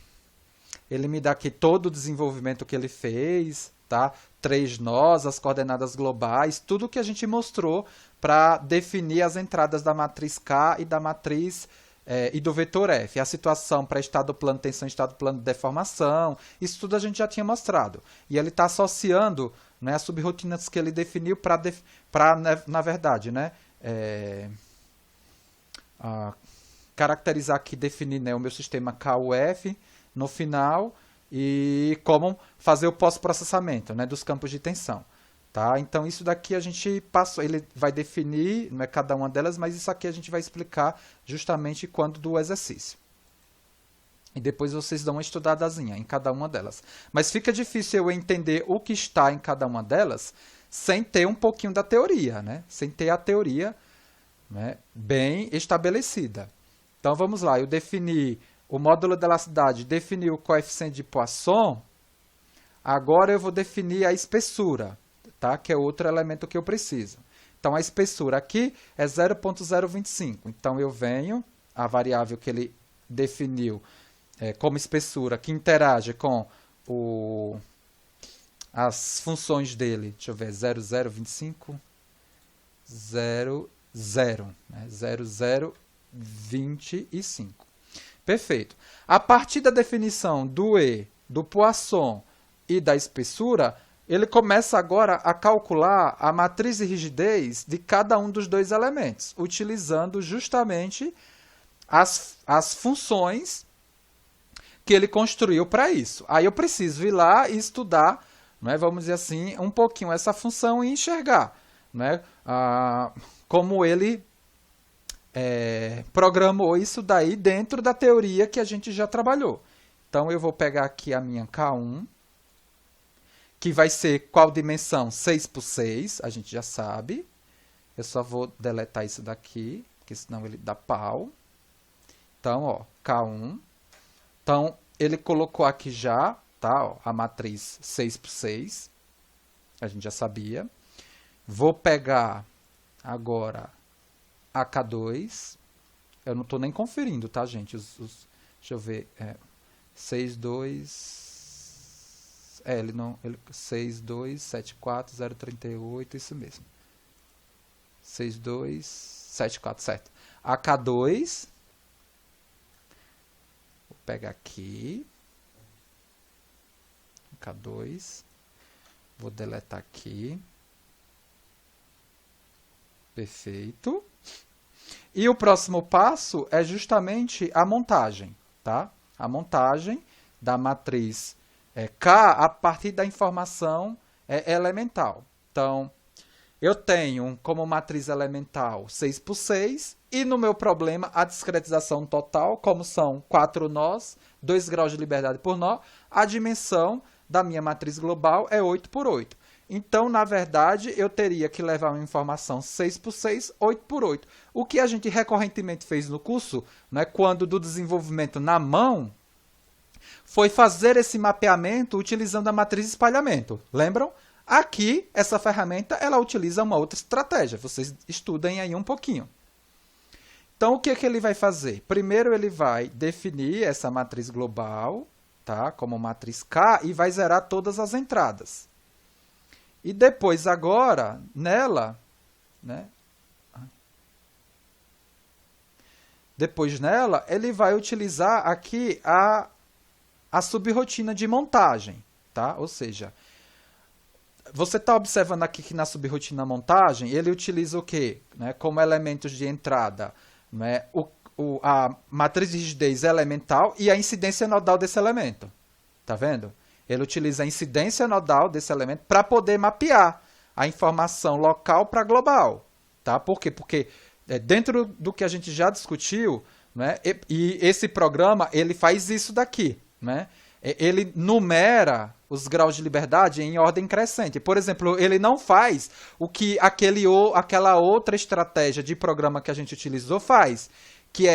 aqui todo o desenvolvimento que ele fez, tá? 3 nós, as coordenadas globais, tudo que a gente mostrou para definir as entradas da matriz K e da matriz e do vetor F. A situação para estado plano de tensão e estado plano de deformação, isso tudo a gente já tinha mostrado. E ele está associando, né, as subrotinas que ele definiu para, na verdade, né, caracterizar aqui, definir, né, o meu sistema KUF no final e como fazer o pós-processamento, né, dos campos de tensão. Tá? Então, isso daqui a gente passou, ele vai definir, não é cada uma delas, mas isso aqui a gente vai explicar justamente quando do exercício. E depois vocês dão uma estudadazinha em cada uma delas. Mas fica difícil eu entender o que está em cada uma delas sem ter um pouquinho da teoria, né? Sem ter a teoria, né, bem estabelecida. Então, vamos lá. Eu defini o módulo de elasticidade, defini o coeficiente de Poisson. Agora, eu vou definir a espessura, tá? Que é outro elemento que eu preciso. Então, a espessura aqui é 0,025. Então, eu venho, a variável que ele definiu como espessura, que interage com as funções dele. Deixa eu ver, 0025, 00, né? 0025. Perfeito. A partir da definição do E, do Poisson e da espessura, ele começa agora a calcular a matriz de rigidez de cada um dos dois elementos, utilizando justamente as funções que ele construiu para isso. Aí eu preciso ir lá e estudar, né, vamos dizer assim, um pouquinho essa função e enxergar, né, como ele programou isso daí dentro da teoria que a gente já trabalhou. Então eu vou pegar aqui a minha K1, que vai ser qual dimensão? 6 por 6, a gente já sabe. Eu só vou deletar isso daqui, porque senão ele dá pau. Então, ó, K1. Então, ele colocou aqui já, tá, ó, a matriz 6 por 6. A gente já sabia. Vou pegar agora a K2. Eu não estou nem conferindo, tá, gente? Deixa eu ver. 6, 2... ele não... 6, 2, 7, 4, 0, 38, isso mesmo. 6, 2, 7, 4, certo. A K2... Vou pegar aqui. K2. Vou deletar aqui. Perfeito. E o próximo passo é justamente a montagem, tá? A montagem da matriz K a partir da informação elemental. Então, eu tenho como matriz elemental 6 por 6 e no meu problema a discretização total, como são 4 nós, 2 graus de liberdade por nó, a dimensão da minha matriz global é 8 por 8. Então, na verdade, eu teria que levar uma informação 6 por 6, 8 por 8. O que a gente recorrentemente fez no curso, né, quando do desenvolvimento na mão, foi fazer esse mapeamento utilizando a matriz de espalhamento. Lembram? Aqui, essa ferramenta, ela utiliza uma outra estratégia. Vocês estudem aí um pouquinho. Então, o que ele vai fazer? Primeiro, ele vai definir essa matriz global, tá, como matriz K, e vai zerar todas as entradas. E depois, agora, nela, né, depois nela, ele vai utilizar aqui a subrotina de montagem, tá? Ou seja, você está observando aqui que na subrotina montagem, ele utiliza o quê? Né, como elementos de entrada, né, a matriz de rigidez elemental e a incidência nodal desse elemento. Tá vendo? Ele utiliza a incidência nodal desse elemento para poder mapear a informação local para global. Tá? Por quê? Porque dentro do que a gente já discutiu, né, e esse programa ele faz isso daqui. Né? Ele numera os graus de liberdade em ordem crescente. Por exemplo, ele não faz o que aquela outra estratégia de programa que a gente utilizou faz, que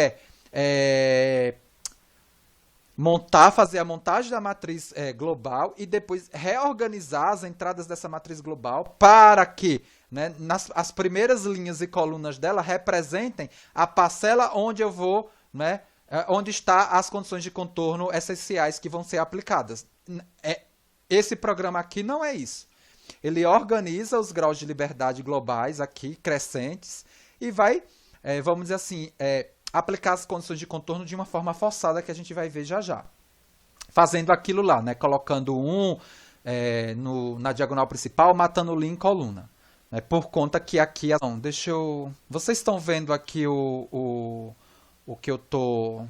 fazer a montagem da matriz global e depois reorganizar as entradas dessa matriz global para que, né, as primeiras linhas e colunas dela representem a parcela onde eu vou, né, onde está as condições de contorno essenciais que vão ser aplicadas. Esse programa aqui não é isso. Ele organiza os graus de liberdade globais aqui, crescentes, e vai, vamos dizer assim, aplicar as condições de contorno de uma forma forçada que a gente vai ver já já. Fazendo aquilo lá, né? Colocando na diagonal principal, matando o Li em coluna. Né? Por conta que aqui... Vocês estão vendo aqui o que eu estou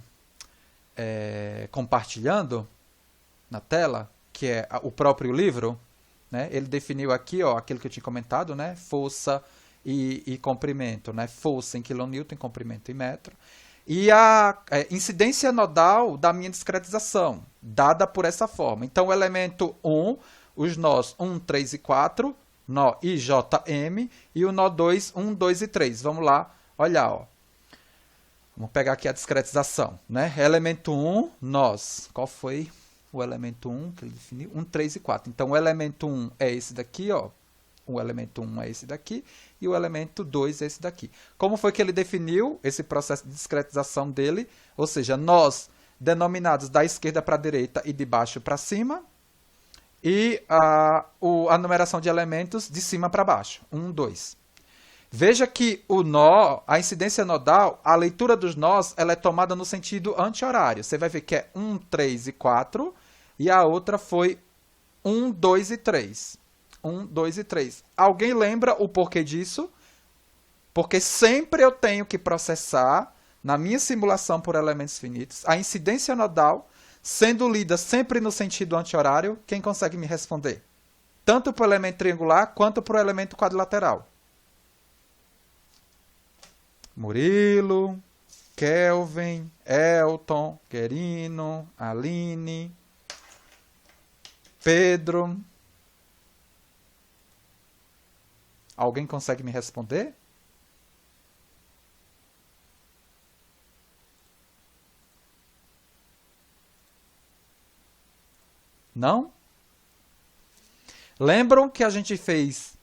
compartilhando na tela, que é o próprio livro. Né? Ele definiu aqui, ó, aquilo que eu tinha comentado, né? Força e comprimento, né? Força em quilonewton, comprimento em metro. E a incidência nodal da minha discretização, dada por essa forma. Então, o elemento 1, os nós 1, 3 e 4, nó IJM, e o nó 2, 1, 2 e 3. Vamos lá, olhar, ó. Vamos pegar aqui a discretização, né? Elemento 1, nós. Qual foi o elemento 1 que ele definiu? 1, 3 e 4. Então, o elemento 1 é esse daqui, ó. O elemento 1 é esse daqui e o elemento 2 é esse daqui. Como foi que ele definiu esse processo de discretização dele? Ou seja, nós denominados da esquerda para a direita e de baixo para cima, e a numeração de elementos de cima para baixo, 1, 2. Veja que o nó, a incidência nodal, a leitura dos nós, ela é tomada no sentido anti-horário. Você vai ver que é 1, 3 e 4, e a outra foi 1, 2 e 3. 1, 2 e 3. Alguém lembra o porquê disso? Porque sempre eu tenho que processar, na minha simulação por elementos finitos, a incidência nodal, sendo lida sempre no sentido anti-horário. Quem consegue me responder? Tanto para o elemento triangular, quanto para o elemento quadrilateral. Murilo, Kelvin, Elton, Querino, Aline, Pedro. Alguém consegue me responder? Não? Lembram que a gente fez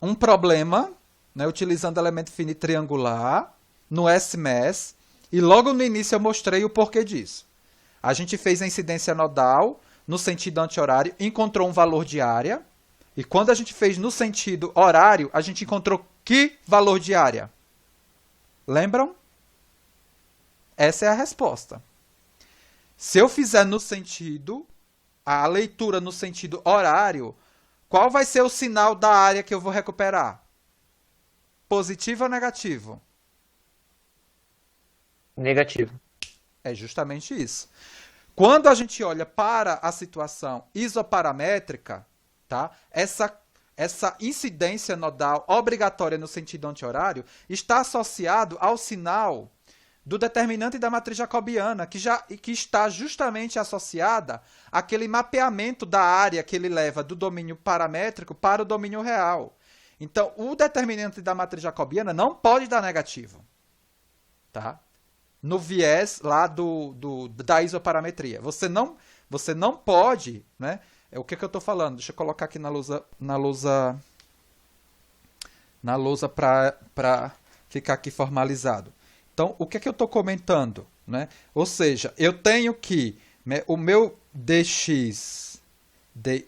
um problema, né, utilizando elemento finito triangular no SMES, e logo no início eu mostrei o porquê disso. A gente fez a incidência nodal no sentido anti-horário, encontrou um valor de área, e quando a gente fez no sentido horário, a gente encontrou que valor de área? Lembram? Essa é a resposta. Se eu fizer no sentido, a leitura no sentido horário, qual vai ser o sinal da área que eu vou recuperar? Positivo ou negativo?
Negativo.
É justamente isso. Quando a gente olha para a situação isoparamétrica, tá? Essa incidência nodal obrigatória no sentido anti-horário está associado ao sinal do determinante da matriz jacobiana, que está justamente associada àquele mapeamento da área que ele leva do domínio paramétrico para o domínio real. Então, o determinante da matriz jacobiana não pode dar negativo, tá? No viés lá da isoparametria. Você não pode, né? O que eu estou falando? Deixa eu colocar aqui na lousa para ficar aqui formalizado. Então, o que eu estou comentando, né? Ou seja, eu tenho que, né, o meu dx dy,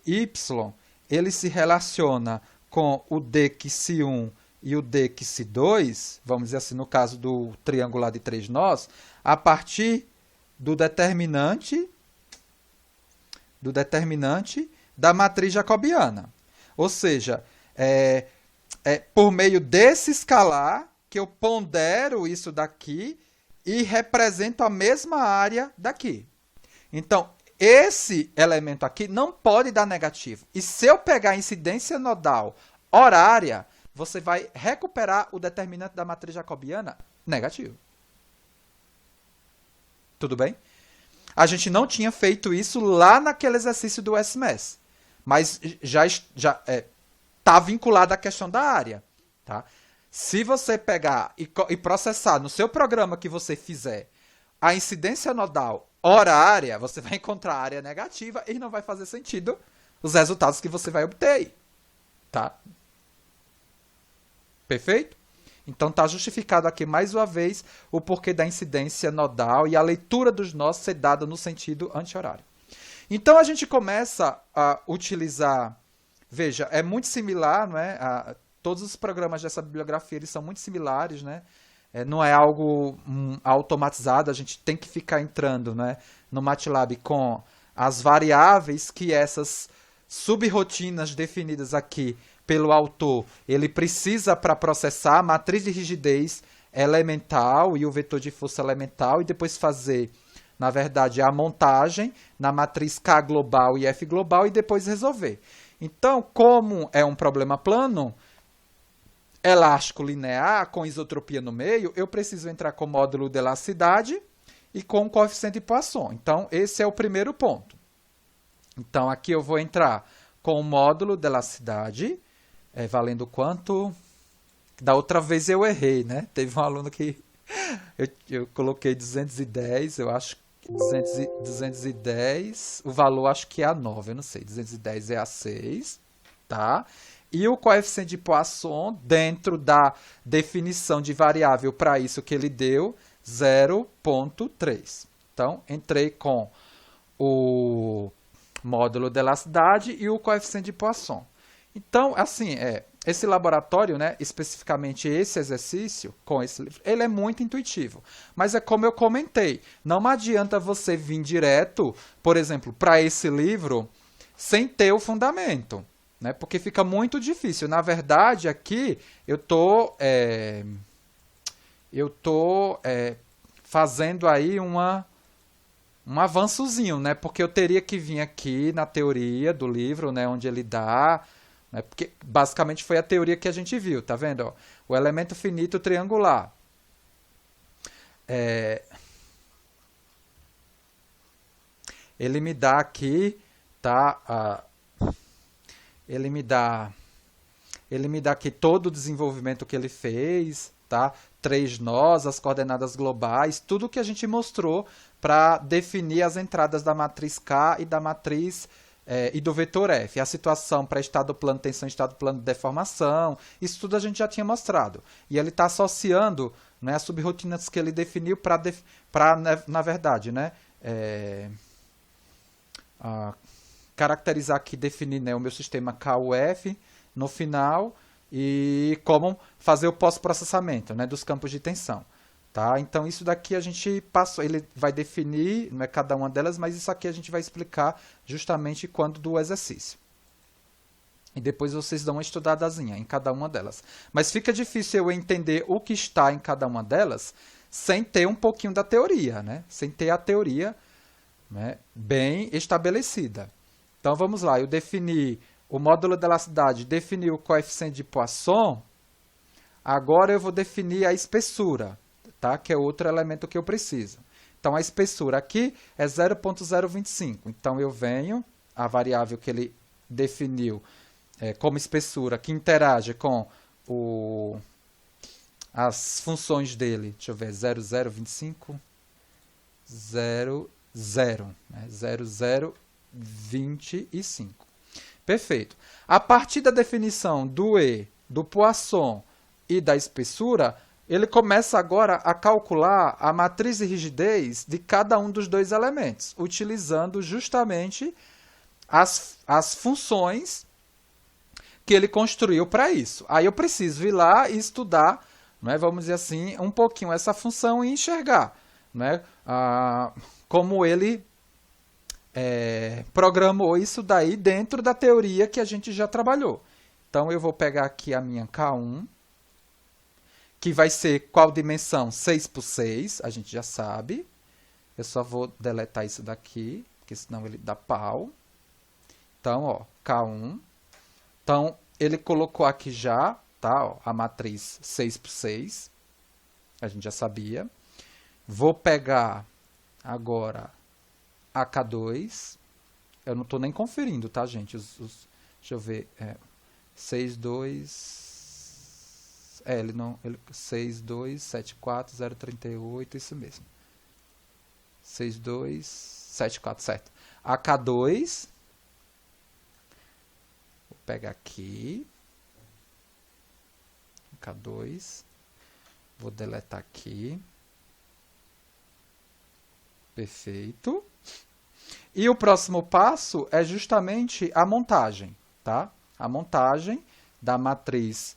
ele se relaciona com o dx1 e o dx2, vamos dizer assim, no caso do triangular de 3 nós, a partir do determinante da matriz jacobiana. Ou seja, por meio desse escalar que eu pondero isso daqui e represento a mesma área daqui. Então, esse elemento aqui não pode dar negativo. E se eu pegar a incidência nodal horária, você vai recuperar o determinante da matriz jacobiana negativo. Tudo bem? A gente não tinha feito isso lá naquele exercício do SMES, mas já está vinculado à questão da área. Tá? Se você pegar e processar no seu programa que você fizer a incidência nodal horária, você vai encontrar a área negativa e não vai fazer sentido os resultados que você vai obter aí. Tá? Perfeito? Então está justificado aqui mais uma vez o porquê da incidência nodal e a leitura dos nós ser dada no sentido anti-horário. Então a gente começa a utilizar, veja, é muito similar, não é? Todos os programas dessa bibliografia eles são muito similares, né? Não é algo automatizado, a gente tem que ficar entrando, né, no MATLAB com as variáveis que essas subrotinas definidas aqui pelo autor, ele precisa para processar a matriz de rigidez elemental e o vetor de força elemental e depois fazer, na verdade, a montagem na matriz K global e F global e depois resolver. Então, como é um problema plano, elástico linear, com isotropia no meio, eu preciso entrar com o módulo de elasticidade e com o coeficiente de Poisson. Então, esse é o primeiro ponto. Então, aqui eu vou entrar com o módulo de elasticidade, valendo quanto? Da outra vez eu errei, né? Teve um aluno que eu coloquei 210, eu acho que 210, o valor acho que é a 9, eu não sei, 210 é a 6, tá? E o coeficiente de Poisson, dentro da definição de variável para isso que ele deu, 0,3. Então, entrei com o módulo de elasticidade e o coeficiente de Poisson. Então, assim, esse laboratório, né, especificamente esse exercício, com esse livro, ele é muito intuitivo. Mas é como eu comentei, não adianta você vir direto, por exemplo, para esse livro, sem ter o fundamento, né, porque fica muito difícil. Na verdade, aqui, eu tô fazendo aí um avançozinho, né? Porque eu teria que vir aqui na teoria do livro, né, onde ele dá, né, porque basicamente foi a teoria que a gente viu, tá vendo? Ó, o elemento finito triangular. Ele me dá aqui, tá? Ele me dá aqui todo o desenvolvimento que ele fez, tá? 3 nós, as coordenadas globais, tudo que a gente mostrou para definir as entradas da matriz K e da matriz e do vetor F. A situação para estado plano de tensão e estado plano de deformação, isso tudo a gente já tinha mostrado. E ele está associando, né, as subrotinas que ele definiu para, na verdade, né, caracterizar aqui, definir, né, o meu sistema KUF no final e como fazer o pós-processamento, né, dos campos de tensão. Tá? Então, isso daqui a gente passou, ele vai definir, não é cada uma delas, mas isso aqui a gente vai explicar justamente quando do exercício. E depois vocês dão uma estudadazinha em cada uma delas. Mas fica difícil eu entender o que está em cada uma delas sem ter um pouquinho da teoria, né? Sem ter a teoria, né, bem estabelecida. Então, vamos lá, eu defini o módulo de elasticidade, defini o coeficiente de Poisson, agora eu vou definir a espessura, tá? Que é outro elemento que eu preciso. Então, a espessura aqui é 0,025. Então, eu venho, a variável que ele definiu como espessura, que interage com as funções dele. Deixa eu ver, 0,025, 0,0, né? 0,025. Perfeito. A partir da definição do E, do Poisson e da espessura, ele começa agora a calcular a matriz de rigidez de cada um dos dois elementos, utilizando justamente as funções que ele construiu para isso. Aí eu preciso ir lá e estudar, né, vamos dizer assim, um pouquinho essa função e enxergar, né, como ele programou isso daí dentro da teoria que a gente já trabalhou. Então, eu vou pegar aqui a minha K1, que vai ser qual dimensão? 6 por 6, a gente já sabe. Eu só vou deletar isso daqui, porque senão ele dá pau. Então, ó, K1. Então, ele colocou aqui já, tá, ó, a matriz 6 por 6. A gente já sabia. Vou pegar agora a K2. Eu não estou nem conferindo, tá, gente? Deixa eu ver. 6, 2... ele não... 6, 2, 7, 4, 0, 38, isso mesmo. 6, 2, 7, 4, certo. A K2... vou pegar aqui. K2. Vou deletar aqui. Perfeito. E o próximo passo é justamente a montagem, tá? A montagem da matriz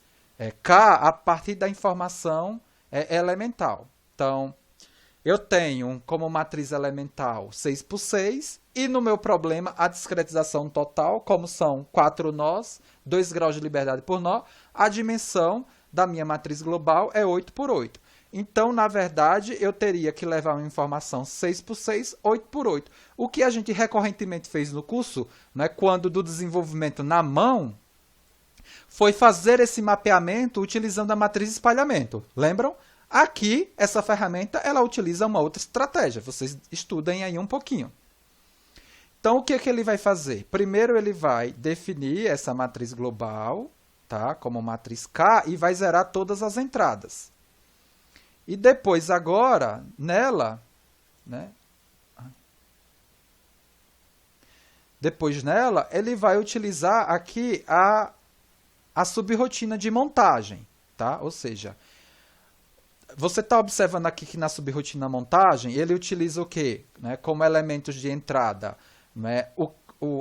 K a partir da informação elemental. Então, eu tenho como matriz elemental 6 por 6 e no meu problema a discretização total, como são 4 nós, 2 graus de liberdade por nó, a dimensão da minha matriz global é 8 por 8. Então, na verdade, eu teria que levar uma informação 6 por 6, 8 por 8. O que a gente recorrentemente fez no curso, né, quando do desenvolvimento na mão, foi fazer esse mapeamento utilizando a matriz de espalhamento. Lembram? Aqui, essa ferramenta, ela utiliza uma outra estratégia. Vocês estudem aí um pouquinho. Então, o que ele vai fazer? Primeiro, ele vai definir essa matriz global, tá, como matriz K, e vai zerar todas as entradas. E depois, agora, nela, né? Depois nela, ele vai utilizar aqui a subrotina de montagem, tá? Ou seja, você está observando aqui que na subrotina montagem, ele utiliza o quê? Né, como elementos de entrada, né,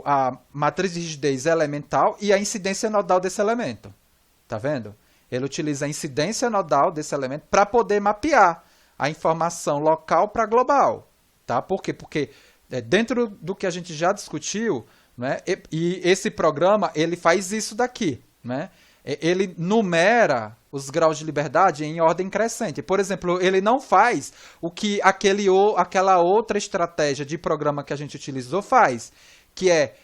a matriz de rigidez elemental e a incidência nodal desse elemento. Tá vendo? Ele utiliza a incidência nodal desse elemento para poder mapear a informação local para global. Tá? Por quê? Porque dentro do que a gente já discutiu, né, e esse programa ele faz isso daqui. Né? Ele numera os graus de liberdade em ordem crescente. Por exemplo, ele não faz o que aquela outra estratégia de programa que a gente utilizou faz, que é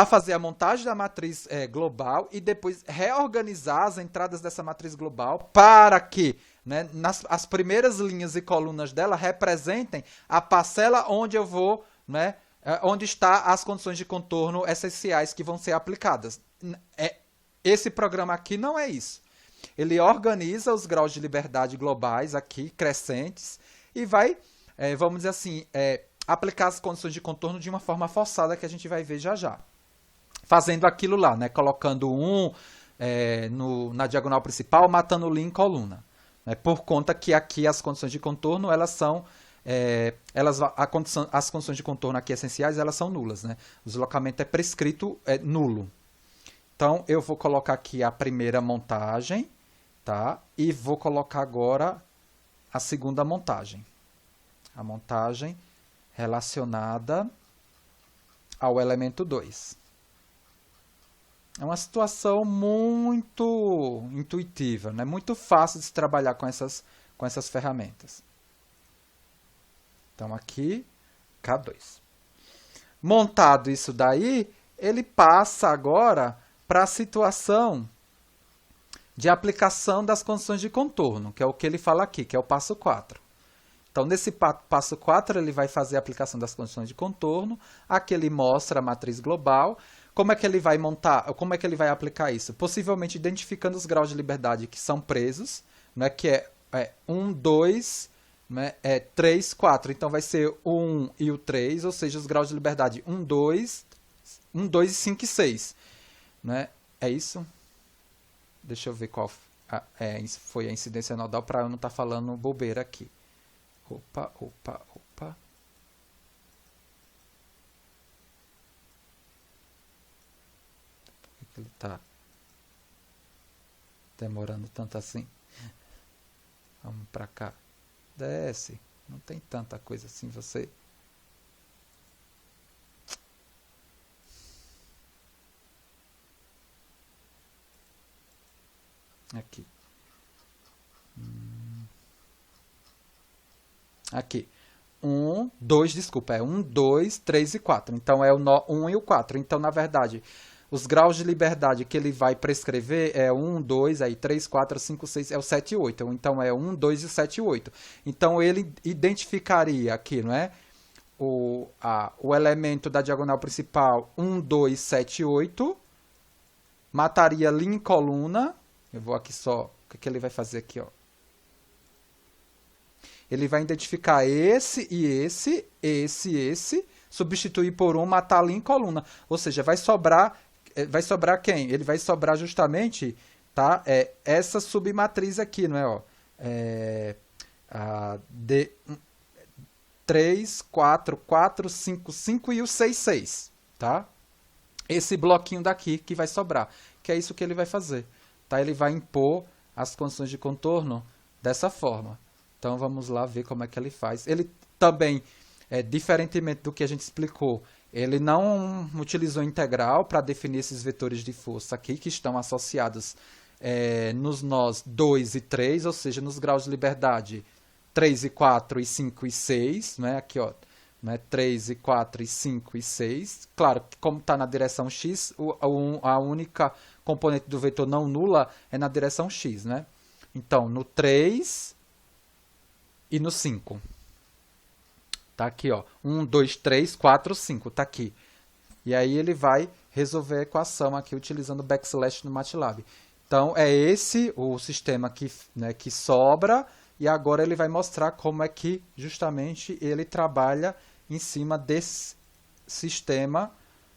fazer a montagem da matriz global e depois reorganizar as entradas dessa matriz global para que, né, as primeiras linhas e colunas dela representem a parcela onde eu vou, né, onde está as condições de contorno essenciais que vão ser aplicadas. Esse programa aqui não é isso. Ele organiza os graus de liberdade globais aqui, crescentes, e vai, vamos dizer assim, aplicar as condições de contorno de uma forma forçada que a gente vai ver já já. Fazendo aquilo lá, né? Colocando na diagonal principal, matando o linha em coluna. Né? Por conta que aqui as condições de contorno, elas são... as condições de contorno aqui essenciais, elas são nulas. Né? O deslocamento é prescrito nulo. Então, eu vou colocar aqui a primeira montagem, tá? E vou colocar agora a segunda montagem. A montagem relacionada ao elemento 2. É uma situação muito intuitiva, né? Muito fácil de se trabalhar com essas ferramentas. Então, aqui, K2. Montado isso daí, ele passa agora para a situação de aplicação das condições de contorno, que é o que ele fala aqui, que é o passo 4. Então, nesse passo 4, ele vai fazer a aplicação das condições de contorno. Aqui ele mostra a matriz global. Como é que ele vai montar? Como é que ele vai aplicar isso? Possivelmente identificando os graus de liberdade que são presos, né, que é 1, 2, né, 3, 4. Então, vai ser o 1 e o 3, ou seja, os graus de liberdade 1, 2, 5 e 6. Né? É isso? Deixa eu ver qual foi a incidência nodal para eu não estar falando bobeira aqui. Opa. Por que ele está demorando tanto assim? Vamos para cá. Desce. Não tem tanta coisa assim, você... Aqui. Aqui. 1, 2, desculpa, é 1, 2, 3 e 4. Então, é o 1 e o 4. Então, na verdade, os graus de liberdade que ele vai prescrever é 1, 2, aí 3, 4, 5, 6, é o 7 e 8. Então, é 1, 2 e 7 e 8. Então, ele identificaria aqui, não é? O elemento da diagonal principal 1, 2, 7 e 8. Mataria linha em coluna. Eu vou aqui só... O que ele vai fazer aqui, ó? Ele vai identificar esse e esse, substituir por um, matar ali em coluna. Ou seja, vai sobrar quem? Ele vai sobrar justamente, tá? Essa submatriz aqui, não é? Ó, 3, 4, 4, 5, 5 e o 6, 6, tá? Esse bloquinho daqui que vai sobrar, que é isso que ele vai fazer. Tá? Ele vai impor as condições de contorno dessa forma. Então, vamos lá ver como é que ele faz. Ele também, diferentemente do que a gente explicou, ele não utilizou integral para definir esses vetores de força aqui, que estão associados nos nós 2 e 3, ou seja, nos graus de liberdade 3 e 4 e 5 e 6. Né? Aqui, ó, né? 3 e 4 e 5 e 6. Claro que como está na direção x, a única componente do vetor não nula é na direção x. Né? Então, no 3... e no 5. Tá aqui, ó. 1, 2, 3, 4, 5. Tá aqui. E aí ele vai resolver a equação aqui utilizando o backslash no MATLAB. Então, é esse o sistema que, né, que sobra. E agora ele vai mostrar como é que justamente ele trabalha em cima desse sistema,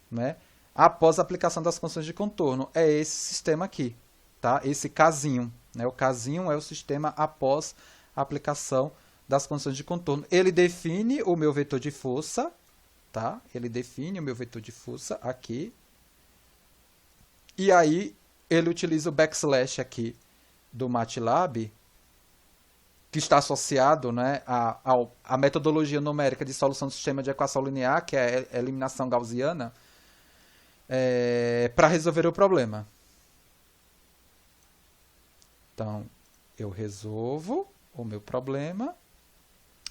né, após a aplicação das condições de contorno. É esse sistema aqui, tá? Esse casinho, né? O casinho é o sistema após a aplicação das condições de contorno. Ele define o meu vetor de força, tá? Ele define o meu vetor de força aqui. E aí ele utiliza o backslash aqui do MATLAB, que está associado, né, à metodologia numérica de solução do sistema de equação linear, que é a eliminação gaussiana, para resolver o problema. Então, eu resolvo o meu problema,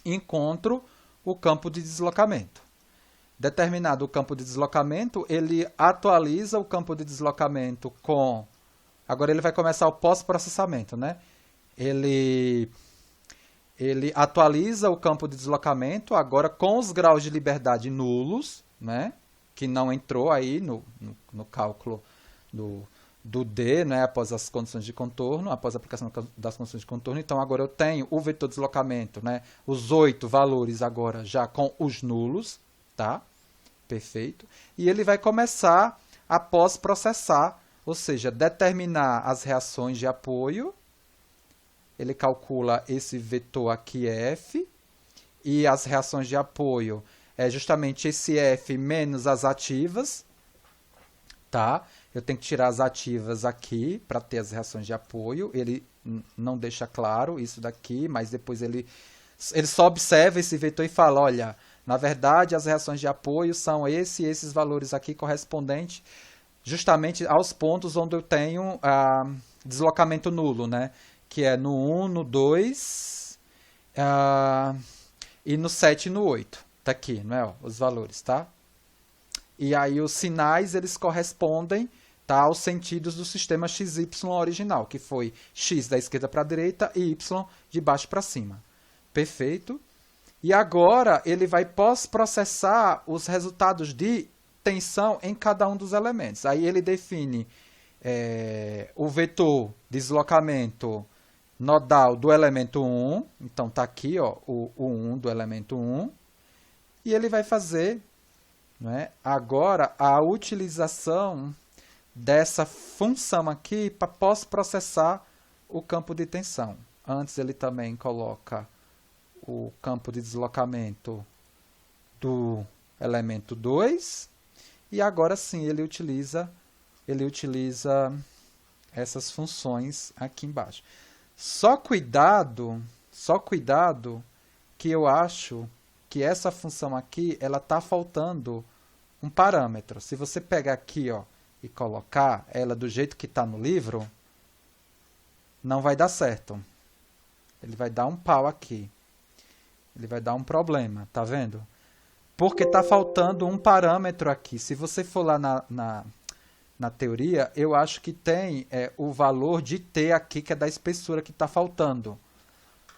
encontro o campo de deslocamento. Determinado o campo de deslocamento, ele atualiza o campo de deslocamento com... Agora ele vai começar o pós-processamento, né? Ele atualiza o campo de deslocamento agora com os graus de liberdade nulos, né? Que não entrou aí no cálculo do D, né? Após as condições de contorno, após a aplicação das condições de contorno. Então, agora eu tenho o vetor de deslocamento, né? Os 8 valores agora já com os nulos, tá? Perfeito. E ele vai começar a pós-processar, ou seja, determinar as reações de apoio. Ele calcula esse vetor aqui F, e as reações de apoio é justamente esse F menos as ativas, tá? Eu tenho que tirar as ativas aqui para ter as reações de apoio. Ele não deixa claro isso daqui, mas depois ele só observa esse vetor e fala, olha, na verdade as reações de apoio são esses valores aqui correspondentes justamente aos pontos onde eu tenho deslocamento nulo, né? Que é no 1, no 2 e no 7 e no 8. Tá aqui, não é? Os valores, tá? E aí os sinais, eles correspondem, tá, aos sentidos do sistema XY original, que foi X da esquerda para a direita e Y de baixo para cima. Perfeito? E agora ele vai pós-processar os resultados de tensão em cada um dos elementos. Aí ele define o vetor deslocamento nodal do elemento 1, então está aqui ó, o 1 do elemento 1, e ele vai fazer, né, agora a utilização dessa função aqui para pós-processar o campo de tensão. Antes ele também coloca o campo de deslocamento do elemento 2, e agora sim ele utiliza essas funções aqui embaixo. Só cuidado que eu acho que essa função aqui, ela está faltando um parâmetro. Se você pegar aqui ó, e colocar ela do jeito que está no livro, não vai dar certo. Ele vai dar um pau aqui. Ele vai dar um problema, tá vendo? Porque está faltando um parâmetro aqui. Se você for lá na teoria, eu acho que tem o valor de T aqui, que é da espessura que está faltando,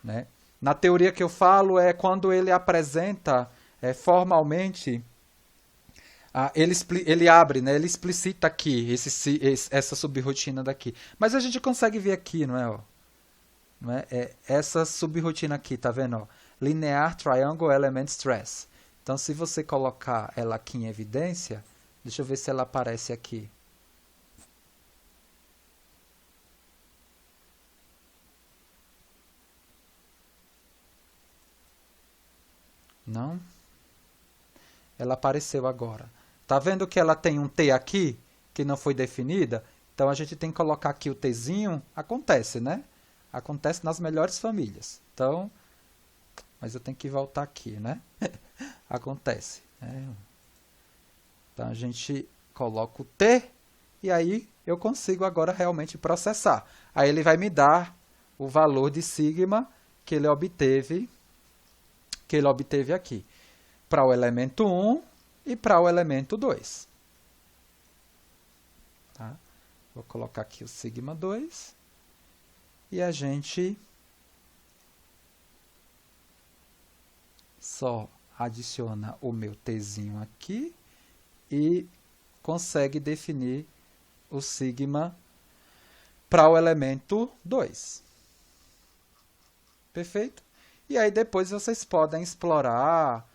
né? Na teoria que eu falo é quando ele apresenta formalmente, ele abre, né? Ele explicita aqui essa subrotina daqui. Mas a gente consegue ver aqui, não é? Ó? Não é? Essa subrotina aqui, tá vendo? Ó? Linear Triangle Element Stress. Então, se você colocar ela aqui em evidência, deixa eu ver se ela aparece aqui. Não? Ela apareceu agora. Tá vendo que ela tem um T aqui, que não foi definida? Então, a gente tem que colocar aqui o Tzinho. Acontece, né? Acontece nas melhores famílias. Então, mas eu tenho que voltar aqui, né? Acontece. Então, a gente coloca o T e aí eu consigo agora realmente processar. Aí ele vai me dar o valor de sigma que ele obteve aqui, para o elemento 1 e para o elemento 2. Tá? Vou colocar aqui o sigma 2 e a gente só adiciona o meu Tzinho aqui e consegue definir o sigma para o elemento 2. Perfeito? E aí depois vocês podem explorar,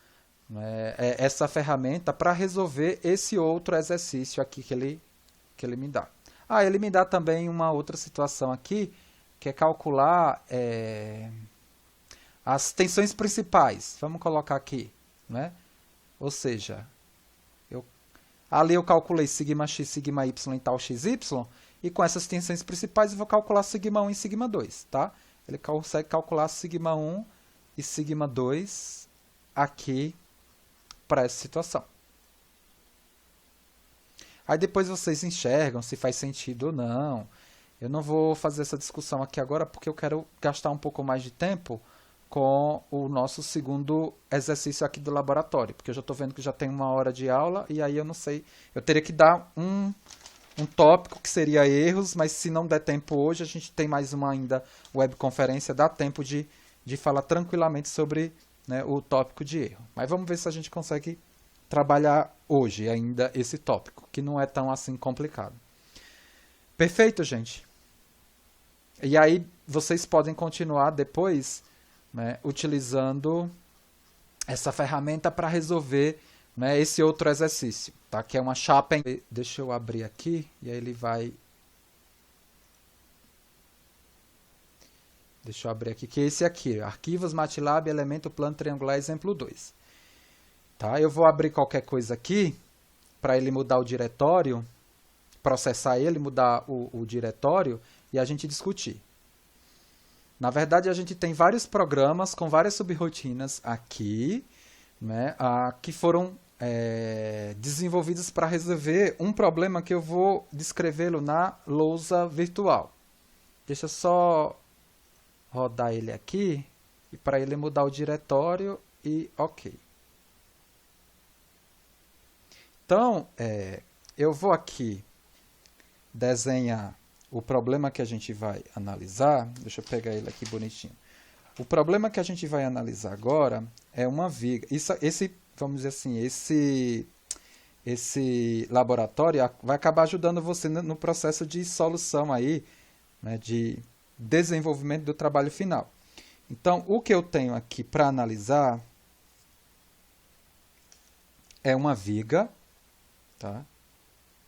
né, essa ferramenta para resolver esse outro exercício aqui que ele me dá. Ele me dá também uma outra situação aqui, que é calcular as tensões principais. Vamos colocar aqui, né? Ou seja, ali eu calculei sigma x, sigma y e tal xy, e com essas tensões principais eu vou calcular sigma 1 e sigma 2, tá? Ele consegue calcular sigma 1 e sigma 2 aqui para essa situação. Aí depois vocês enxergam se faz sentido ou não. Eu não vou fazer essa discussão aqui agora porque eu quero gastar um pouco mais de tempo com o nosso segundo exercício aqui do laboratório, porque eu já estou vendo que já tem 1 hora de aula e aí eu não sei, eu teria que dar um tópico que seria erros, mas se não der tempo hoje, a gente tem mais uma ainda webconferência, dá tempo de falar tranquilamente sobre, né, o tópico de erro. Mas vamos ver se a gente consegue trabalhar hoje ainda esse tópico, que não é tão assim complicado. Perfeito, gente? E aí vocês podem continuar depois, né, utilizando essa ferramenta para resolver, né, esse outro exercício, tá? Que é uma chapa. Deixa eu abrir aqui e aí ele vai. Deixa eu abrir aqui, que é esse aqui, arquivos MATLAB, elemento plano triangular, exemplo 2. Tá? Eu vou abrir qualquer coisa aqui para ele mudar o diretório, processar ele, mudar o diretório e a gente discutir. Na verdade, a gente tem vários programas com várias subrotinas aqui, né, que foram desenvolvidos para resolver um problema que eu vou descrevê-lo na lousa virtual. Deixa eu só rodar ele aqui e para ele mudar o diretório e ok. Então, eu vou aqui desenhar o problema que a gente vai analisar. Deixa eu pegar ele aqui bonitinho. O problema que a gente vai analisar agora é uma viga. Vamos dizer assim, esse laboratório vai acabar ajudando você no processo de solução aí, né, de desenvolvimento do trabalho final. Então, o que eu tenho aqui para analisar é uma viga, tá?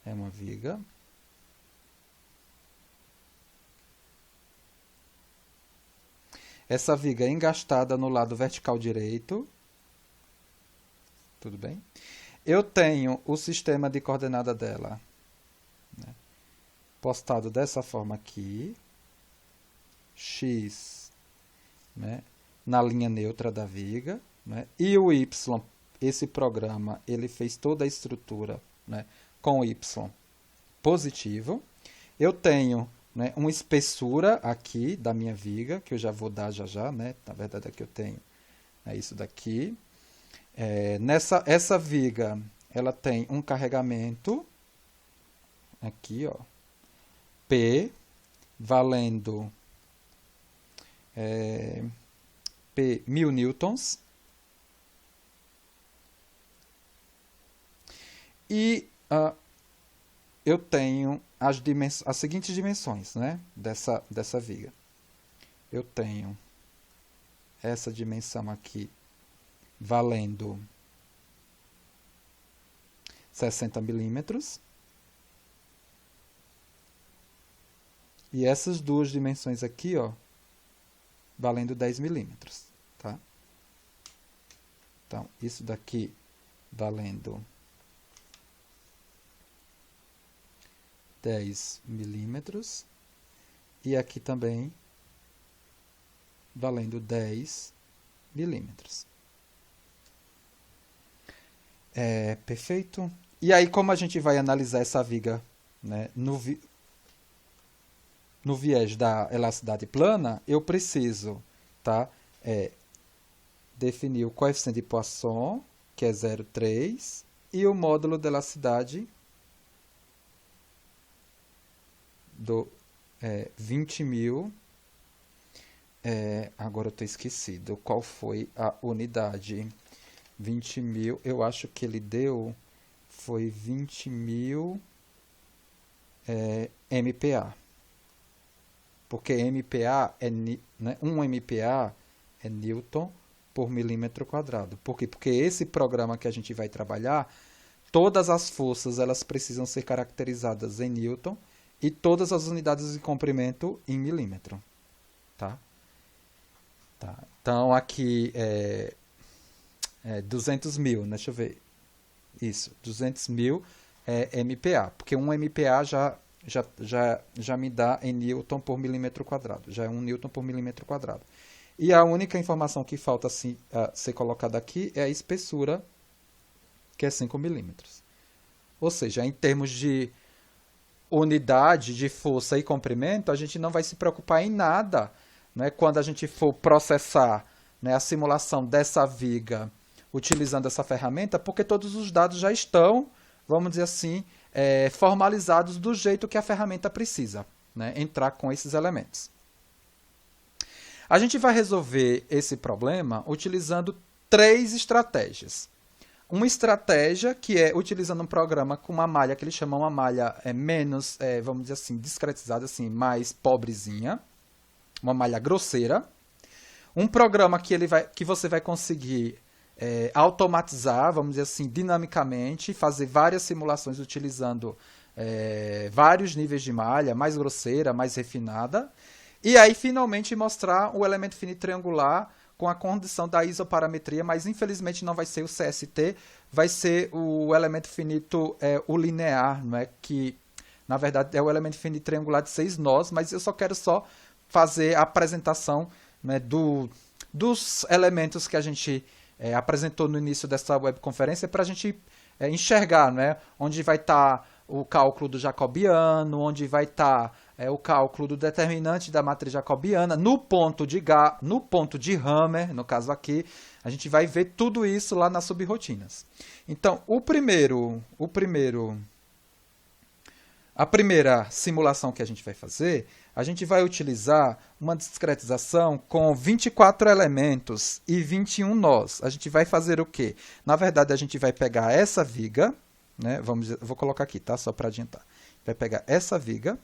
É uma viga. Essa viga é engastada no lado vertical direito. Tudo bem? Eu tenho o sistema de coordenada dela, né, postado dessa forma aqui. X, né, na linha neutra da viga, né, e o Y, esse programa, ele fez toda a estrutura, né, com Y positivo. Eu tenho, né, uma espessura aqui da minha viga, que eu já vou dar já, né, na verdade aqui eu tenho isso daqui. Essa viga, ela tem um carregamento, aqui, ó, P, valendo P 1000 newtons. E eu tenho as seguintes dimensões, né, dessa viga. Eu tenho essa dimensão aqui valendo 60 milímetros. E essas duas dimensões aqui, ó, valendo 10 milímetros, tá? Então, isso daqui valendo 10 milímetros. E aqui também valendo 10 milímetros. Perfeito? E aí, como a gente vai analisar essa viga, né, no viés da elasticidade plana, eu preciso, tá, definir o coeficiente de Poisson, que é 0,3, e o módulo de elasticidade do 20.000. Agora eu estou esquecido qual foi a unidade. 20.000, eu acho que ele deu, foi 20.000 MPa. Porque MPa né, 1 MPa é Newton por milímetro quadrado. Por quê? Porque esse programa que a gente vai trabalhar, todas as forças elas precisam ser caracterizadas em Newton e todas as unidades de comprimento em milímetro. tá? Tá. Então, aqui 200 mil, né? Deixa eu ver. Isso, 200 mil é MPa, porque um MPa já me dá em Newton por milímetro quadrado, já é 1 Newton por milímetro quadrado. E a única informação que falta assim, ser colocada aqui é a espessura, que é 5 milímetros. Ou seja, em termos de unidade de força e comprimento, a gente não vai se preocupar em nada, né, quando a gente for processar, né, a simulação dessa viga utilizando essa ferramenta, porque todos os dados já estão, vamos dizer assim, formalizados do jeito que a ferramenta precisa, né, entrar com esses elementos. A gente vai resolver esse problema utilizando 3 estratégias. Uma estratégia que é utilizando um programa com uma malha que eles chamam uma malha menos, vamos dizer assim, discretizada, assim, mais pobrezinha, uma malha grosseira. Um programa que você vai conseguir automatizar, vamos dizer assim, dinamicamente, fazer várias simulações utilizando vários níveis de malha, mais grosseira, mais refinada. E aí, finalmente, mostrar o elemento finito triangular com a condição da isoparametria, mas infelizmente não vai ser o CST, vai ser o elemento finito, o linear, não é? Que na verdade é o elemento finito triangular de 6 nós, mas eu só quero fazer a apresentação, né, dos elementos que a gente apresentou no início dessa webconferência para a gente enxergar, né, onde vai estar o cálculo do jacobiano, onde vai estar o cálculo do determinante da matriz jacobiana, no ponto de Hammer, no caso aqui, a gente vai ver tudo isso lá nas subrotinas. Então, a primeira simulação que a gente vai fazer, a gente vai utilizar uma discretização com 24 elementos e 21 nós. A gente vai fazer o quê? Na verdade, a gente vai pegar essa viga, né? Vou colocar aqui, tá? Só para adiantar. Vai pegar essa viga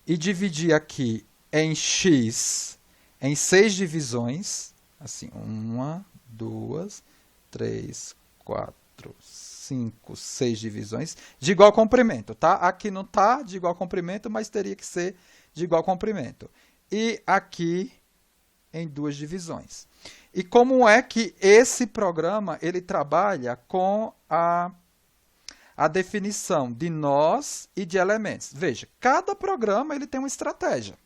e dividir aqui em x em 6 divisões, assim, 1, 2, 3, 4, 5, 6 divisões, de igual comprimento, tá? Aqui não tá de igual comprimento, mas teria que ser de igual comprimento. E aqui em 2 divisões. E como é que esse programa ele trabalha com a definição de nós e de elementos? Veja, cada programa ele tem uma estratégia.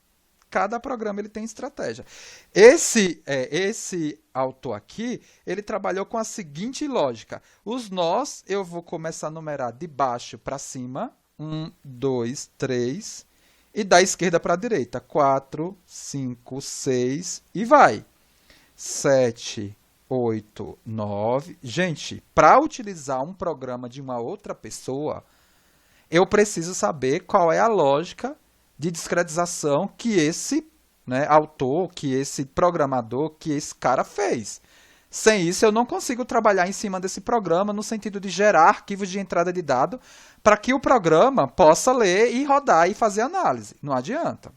Cada programa ele tem estratégia. Esse autor aqui, ele trabalhou com a seguinte lógica. Os nós, eu vou começar a numerar de baixo para cima. 1, 2, 3. E da esquerda para a direita. 4, 5, 6 e vai. 7, 8, 9. Gente, para utilizar um programa de uma outra pessoa, eu preciso saber qual é a lógica de discretização que esse, né, autor, que esse programador, que esse cara fez. Sem isso, eu não consigo trabalhar em cima desse programa no sentido de gerar arquivos de entrada de dado para que o programa possa ler e rodar e fazer análise. Não adianta.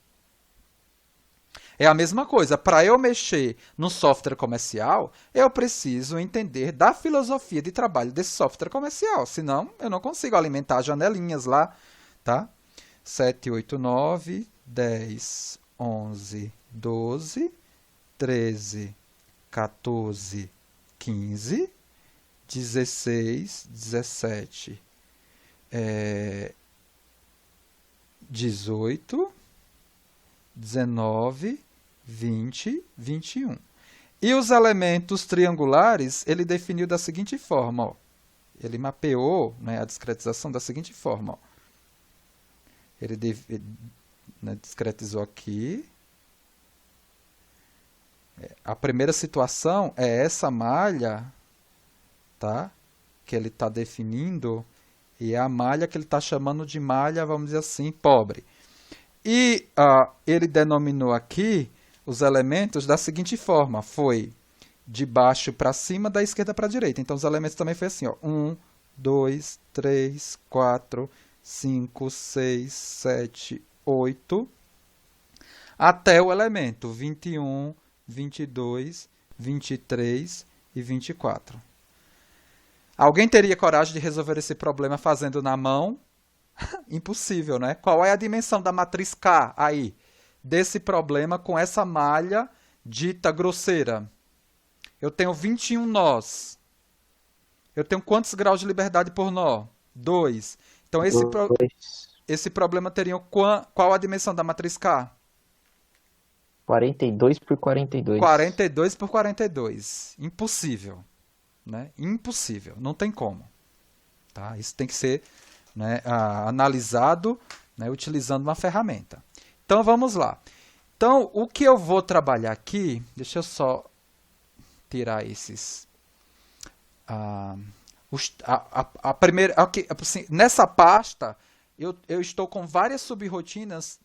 É a mesma coisa, para eu mexer no software comercial, eu preciso entender da filosofia de trabalho desse software comercial, senão eu não consigo alimentar janelinhas lá, tá? 7, 8, 9, 10, 11, 12, 13, 14, 15, 16, 17, 18, 19, 20, 21. E os elementos triangulares, ele definiu da seguinte forma, ó. Ele mapeou, né, a discretização da seguinte forma, ó. Ele discretizou aqui. A primeira situação é essa malha, tá? Que ele está definindo, e é a malha que ele está chamando de malha, vamos dizer assim, pobre. E ele denominou aqui os elementos da seguinte forma, foi de baixo para cima, da esquerda para a direita. Então, os elementos também foi assim, ó, 1, 2, 3, 4, 5, 6, 7, 8, até o elemento 21, 22, 23 e 24. Alguém teria coragem de resolver esse problema fazendo na mão? Impossível, né? Qual é a dimensão da matriz K aí? desse problema com essa malha dita grosseira. Eu tenho 21 nós. Eu tenho quantos graus de liberdade por nó? 2. Então,
Dois.
esse problema teria qual a dimensão da matriz K?
42 por 42.
42 por 42. Impossível. Né? Impossível. Não tem como. Tá? Isso tem que ser, né, analisado, né, utilizando uma ferramenta. Então, vamos lá. Então, o que eu vou trabalhar aqui, deixa eu só tirar esses... a primeira, assim, nessa pasta, eu estou com várias subrotinas,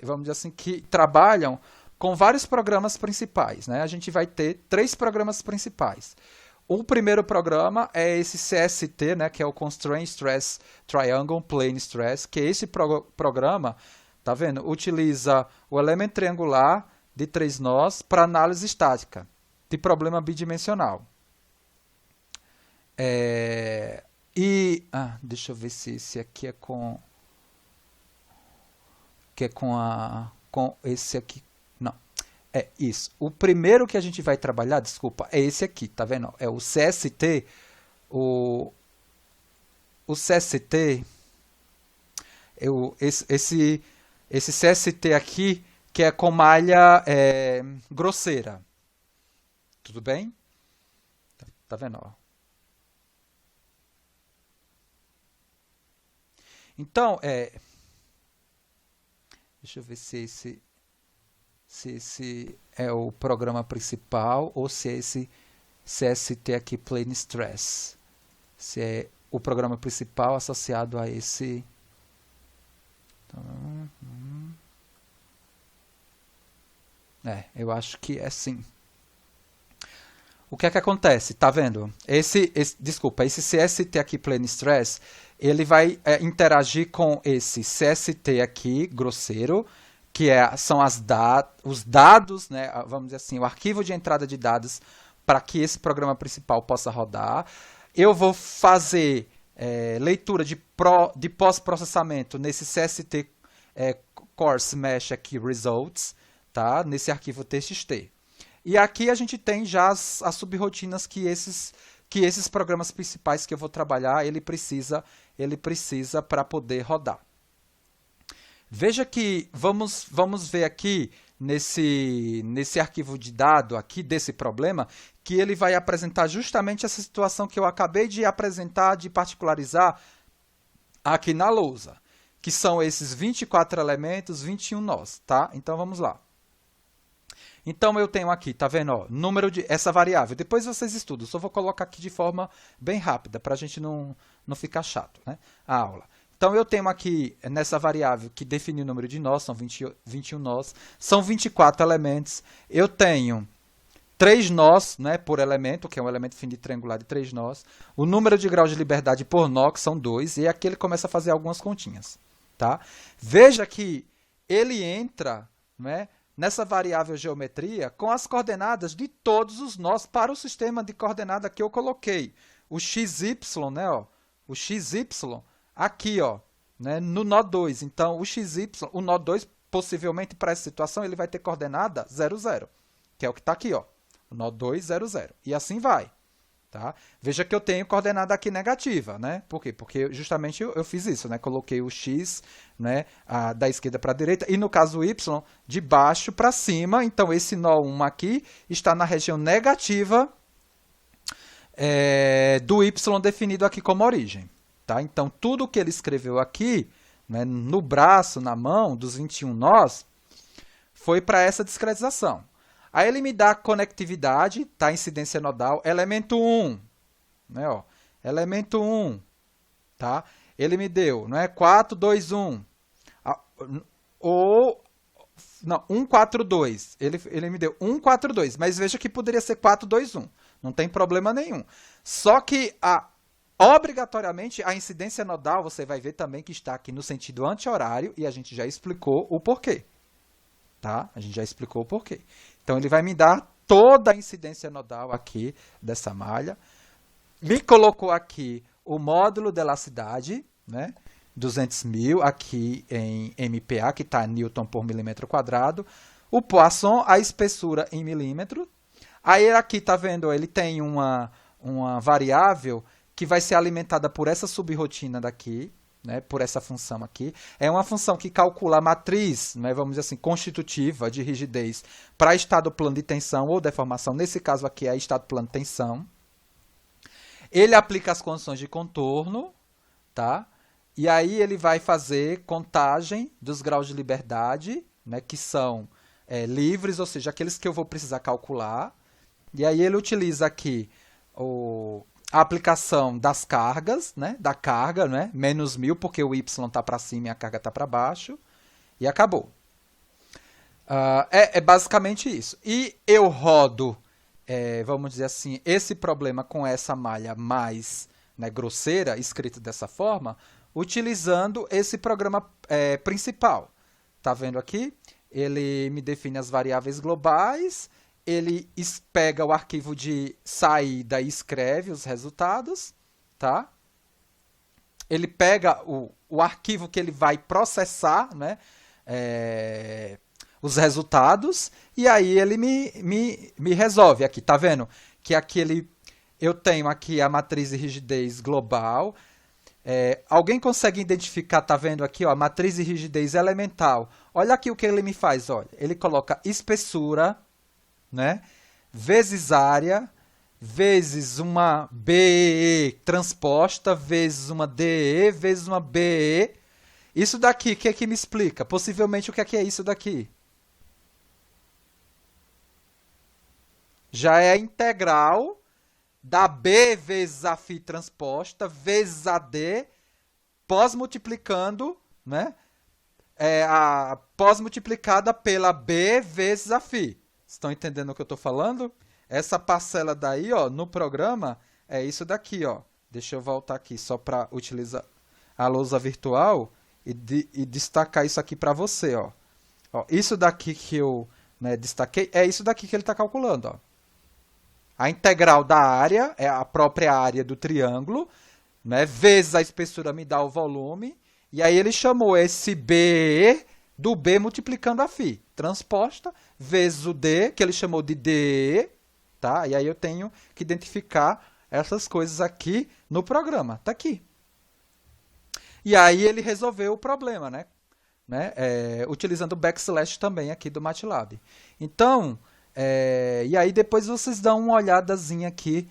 vamos dizer assim, que trabalham com vários programas principais. Né? A gente vai ter 3 programas principais. O primeiro programa é esse CST, né, que é o Constraint Stress Triangle Plane Stress, que esse programa, tá vendo, utiliza o elemento triangular de 3 nós para análise estática de problema bidimensional. Deixa eu ver se esse aqui é com esse aqui. Não. É isso. O primeiro que a gente vai trabalhar, desculpa, é esse aqui, tá vendo? É o CST. O CST, esse CST aqui, que é com malha grosseira. Tudo bem? Tá vendo? Ó. Então, deixa eu ver se esse é o programa principal ou se é esse CST aqui, Plane Stress. Se é o programa principal associado a esse... eu acho que é sim. O que é que acontece? Tá vendo? Desculpa, esse CST aqui, Plane Stress, ele vai interagir com esse CST aqui, grosseiro, que são os dados, né, vamos dizer assim, o arquivo de entrada de dados para que esse programa principal possa rodar. Eu vou fazer leitura de pós-processamento nesse CST Course Mesh aqui, Results, tá? Nesse arquivo TXT. E aqui a gente tem já as subrotinas que esses programas principais que eu vou trabalhar, ele precisa para poder rodar. Veja que vamos ver aqui nesse arquivo de dado aqui desse problema, que ele vai apresentar justamente essa situação que eu acabei de apresentar, de particularizar aqui na lousa, que são esses 24 elementos, 21 nós, tá? Então vamos lá. Então, eu tenho aqui, tá vendo? Ó, número de essa variável. Depois vocês estudam. Só vou colocar aqui de forma bem rápida, para a gente não ficar chato, né? A aula. Então, eu tenho aqui, nessa variável que define o número de nós, são 21 nós, são 24 elementos. Eu tenho 3 nós, né, por elemento, que é um elemento finito triangular de 3 nós. O número de graus de liberdade por nó, que são 2. E aqui ele começa a fazer algumas continhas, tá? Veja que ele entra, né, nessa variável geometria com as coordenadas de todos os nós para o sistema de coordenada que eu coloquei. O XY, né, ó, o XY aqui, ó, né, no nó 2. Então, o XY, o nó 2, possivelmente para essa situação, ele vai ter coordenada 0, 0, que é o que está aqui, ó, o nó 2, 0, 0. E assim vai. Tá? Veja que eu tenho coordenada aqui negativa, né? Por quê? Porque justamente eu fiz isso, né? Coloquei o x, né, da esquerda para a direita e no caso o y de baixo para cima. Então esse nó 1 aqui está na região negativa do y definido aqui como origem. Tá? Então tudo que ele escreveu aqui, né, no braço, na mão dos 21 nós, foi para essa discretização. Aí ele me dá conectividade, tá? Incidência nodal, elemento 1, né, ó, elemento 1, tá? Ele me deu, não é 4, 2, 1, ou, não, 1, 4, 2, ele me deu 1, 4, 2, mas veja que poderia ser 4, 2, 1, não tem problema nenhum. Só que, obrigatoriamente, a incidência nodal, você vai ver também que está aqui no sentido anti-horário, e a gente já explicou o porquê, tá? A gente já explicou o porquê. Então, ele vai me dar toda a incidência nodal aqui dessa malha. Me colocou aqui o módulo de elasticidade, né? 200 mil aqui em MPa, que está Newton por milímetro quadrado. O Poisson, a espessura em milímetro. Aí aqui, tá vendo, ele tem uma variável que vai ser alimentada por essa subrotina daqui, né, por essa função aqui. É uma função que calcula a matriz, né, vamos dizer assim, constitutiva de rigidez para estado plano de tensão ou deformação. Nesse caso aqui é estado plano de tensão. Ele aplica as condições de contorno, tá? E aí ele vai fazer contagem dos graus de liberdade, né, que são livres, ou seja, aqueles que eu vou precisar calcular. E aí ele utiliza aqui a aplicação das cargas, né, da carga, né, menos 1000, porque o y está para cima e a carga está para baixo. E acabou. É basicamente isso. E eu rodo, vamos dizer assim, esse problema com essa malha mais, né, grosseira, escrita dessa forma, utilizando esse programa principal. Tá vendo aqui? Ele me define as variáveis globais, ele pega o arquivo de saída e escreve os resultados, tá? Ele pega o arquivo que ele vai processar, né, os resultados, e aí ele me resolve aqui, tá vendo? Que aqui eu tenho aqui a matriz de rigidez global. Alguém consegue identificar, tá vendo aqui, ó, a matriz de rigidez elemental? Olha aqui o que ele me faz, olha. Ele coloca espessura, né, vezes área, vezes uma BE transposta, vezes uma DE, vezes uma BE. Isso daqui, o que é que me explica? Possivelmente o que é isso daqui? Já é a integral da B vezes a φ transposta, vezes a D, pós-multiplicando, né? Pós-multiplicada pela B vezes a φ. Estão entendendo o que eu estou falando? Essa parcela daí, ó, no programa, é isso daqui, ó. Deixa eu voltar aqui só para utilizar a lousa virtual e destacar isso aqui para você, ó. Isso daqui que eu, né, destaquei, é isso daqui que ele está calculando, ó. A integral da área, é a própria área do triângulo, né, vezes a espessura me dá o volume, e aí ele chamou esse B do B multiplicando a φ, transposta, vezes o D, que ele chamou de DE, tá? E aí eu tenho que identificar essas coisas aqui no programa, tá aqui. E aí ele resolveu o problema, né? Utilizando o backslash também aqui do MATLAB. Então, e aí depois vocês dão uma olhadazinha aqui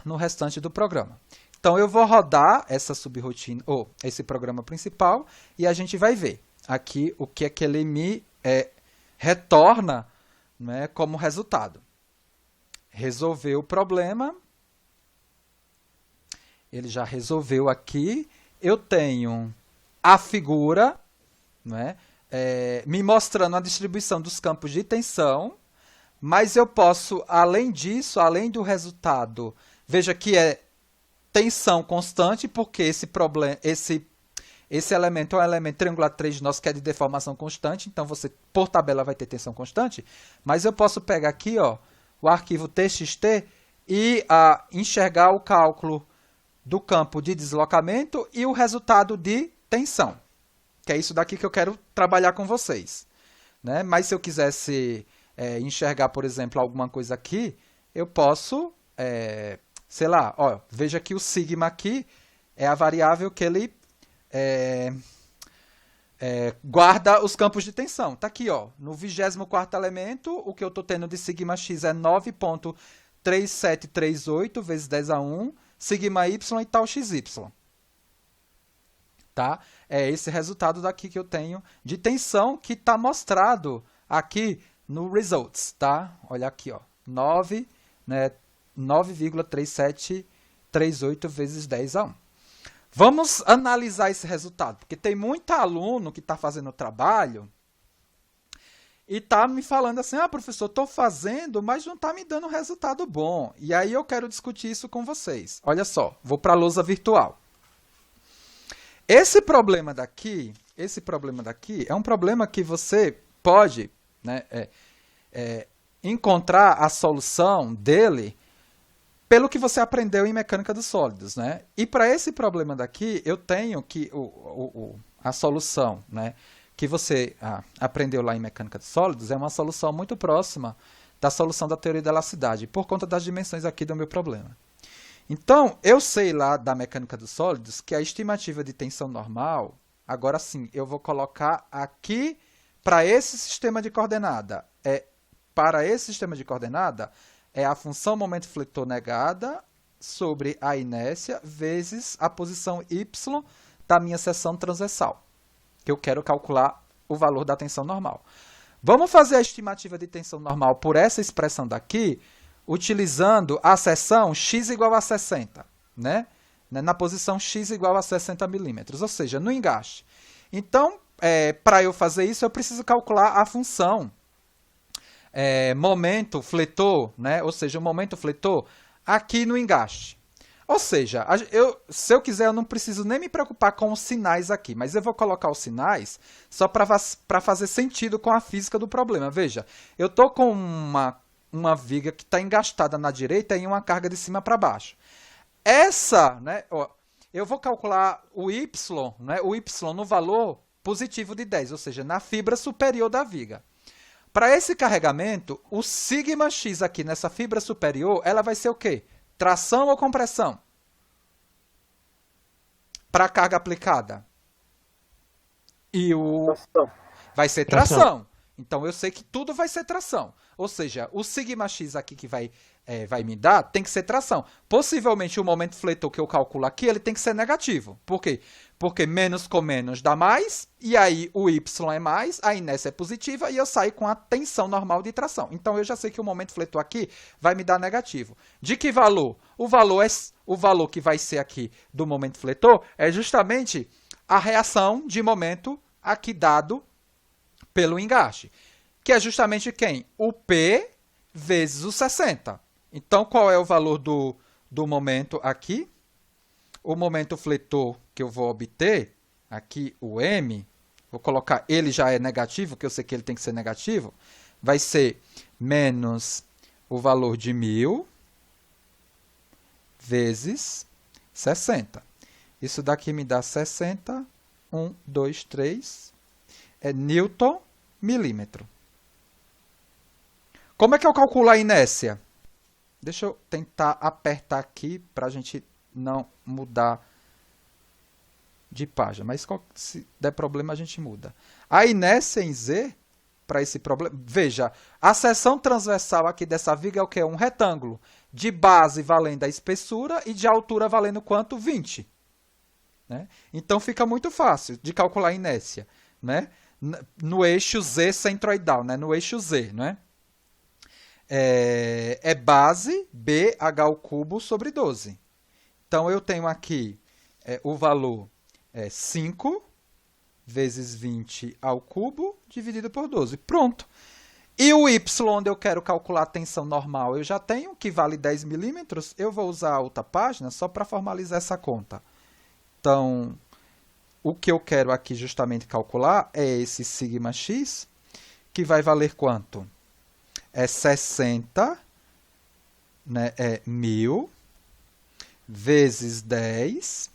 no restante do programa. Então eu vou rodar essa subrotina, ou esse programa principal, e a gente vai ver aqui o que é que ele me retorna, né, como resultado. Resolveu o problema. Ele já resolveu aqui. Eu tenho a figura, né, me mostrando a distribuição dos campos de tensão. Mas eu posso, além disso, além do resultado, veja que é tensão constante, porque esse elemento é um elemento triangular 3 nosso que é de deformação constante, então você, por tabela, vai ter tensão constante. Mas eu posso pegar aqui, ó, o arquivo txt e enxergar o cálculo do campo de deslocamento e o resultado de tensão, que é isso daqui que eu quero trabalhar com vocês, né? Mas se eu quisesse enxergar, por exemplo, alguma coisa aqui, eu posso, sei lá, ó, veja que o sigma aqui é a variável que ele guarda os campos de tensão. Está aqui, ó, no 24º elemento, o que eu estou tendo de sigma x é 9,3738 vezes 10 a 1, sigma y e tal xy. Tá? É esse resultado daqui que eu tenho de tensão que está mostrado aqui no results, tá? Olha aqui, ó, 9,3738 vezes 10 a 1. Vamos analisar esse resultado, porque tem muito aluno que está fazendo o trabalho e está me falando assim, professor, estou fazendo, mas não está me dando resultado bom. E aí eu quero discutir isso com vocês. Olha só, vou para a lousa virtual. Esse problema daqui é um problema que você pode, né, encontrar a solução dele pelo que você aprendeu em mecânica dos sólidos, né? E para esse problema daqui, eu tenho que a solução, né, que você aprendeu lá em mecânica dos sólidos é uma solução muito próxima da solução da teoria da elasticidade, por conta das dimensões aqui do meu problema. Então, eu sei lá da mecânica dos sólidos que a estimativa de tensão normal, agora sim, eu vou colocar aqui para esse sistema de coordenada. Para esse sistema de coordenada, é a função momento fletor negada sobre a inércia vezes a posição y da minha seção transversal, que eu quero calcular o valor da tensão normal. Vamos fazer a estimativa de tensão normal por essa expressão daqui, utilizando a seção x igual a 60, né? Na posição x igual a 60 milímetros, ou seja, no engaste. Então, para eu fazer isso, eu preciso calcular a função momento fletor, né? Ou seja, o momento fletor aqui no engaste. Ou seja, se eu quiser, eu não preciso nem me preocupar com os sinais aqui, mas eu vou colocar os sinais só para fazer sentido com a física do problema. Veja, eu estou com uma viga que está engastada na direita e uma carga de cima para baixo. Essa, né, ó, eu vou calcular o y, né, o y no valor positivo de 10, ou seja, na fibra superior da viga. Para esse carregamento, o σx aqui nessa fibra superior, ela vai ser o quê? Tração ou compressão? Para a carga aplicada. E vai ser tração. Então, eu sei que tudo vai ser tração. Ou seja, o σx aqui que vai me dar tem que ser tração. Possivelmente, o momento fletor que eu calculo aqui, ele tem que ser negativo. Por quê? Porque menos com menos dá mais, e aí o y é mais, a inércia é positiva, e eu saio com a tensão normal de tração. Então, eu já sei que o momento fletor aqui vai me dar negativo. De que valor? O valor que vai ser aqui do momento fletor é justamente a reação de momento aqui dado pelo engaste, que é justamente quem? O P vezes o 60. Então, qual é o valor do momento aqui? O momento fletor que eu vou obter, aqui o M, vou colocar, ele já é negativo, que eu sei que ele tem que ser negativo, vai ser menos o valor de 1000 vezes 60. Isso daqui me dá 60, 1, 2, 3, Newton milímetro. Como é que eu calculo a inércia? Deixa eu tentar apertar aqui para a gente não mudar de página. Mas se der problema, a gente muda. A inércia em Z, para esse problema... Veja, a seção transversal aqui dessa viga é o quê? Um retângulo. De base valendo a espessura e de altura valendo quanto? 20. Né? Então, fica muito fácil de calcular a inércia. Né? No eixo Z centroidal, né? No eixo Z, né? É base BH³ sobre 12. Então, eu tenho aqui o valor 5 vezes 20 ao cubo dividido por 12. Pronto. E o y, onde eu quero calcular a tensão normal, eu já tenho, que vale 10 milímetros. Eu vou usar a outra página só para formalizar essa conta. Então, o que eu quero aqui justamente calcular é esse σx, que vai valer quanto? É 60, né, 1000, vezes 10,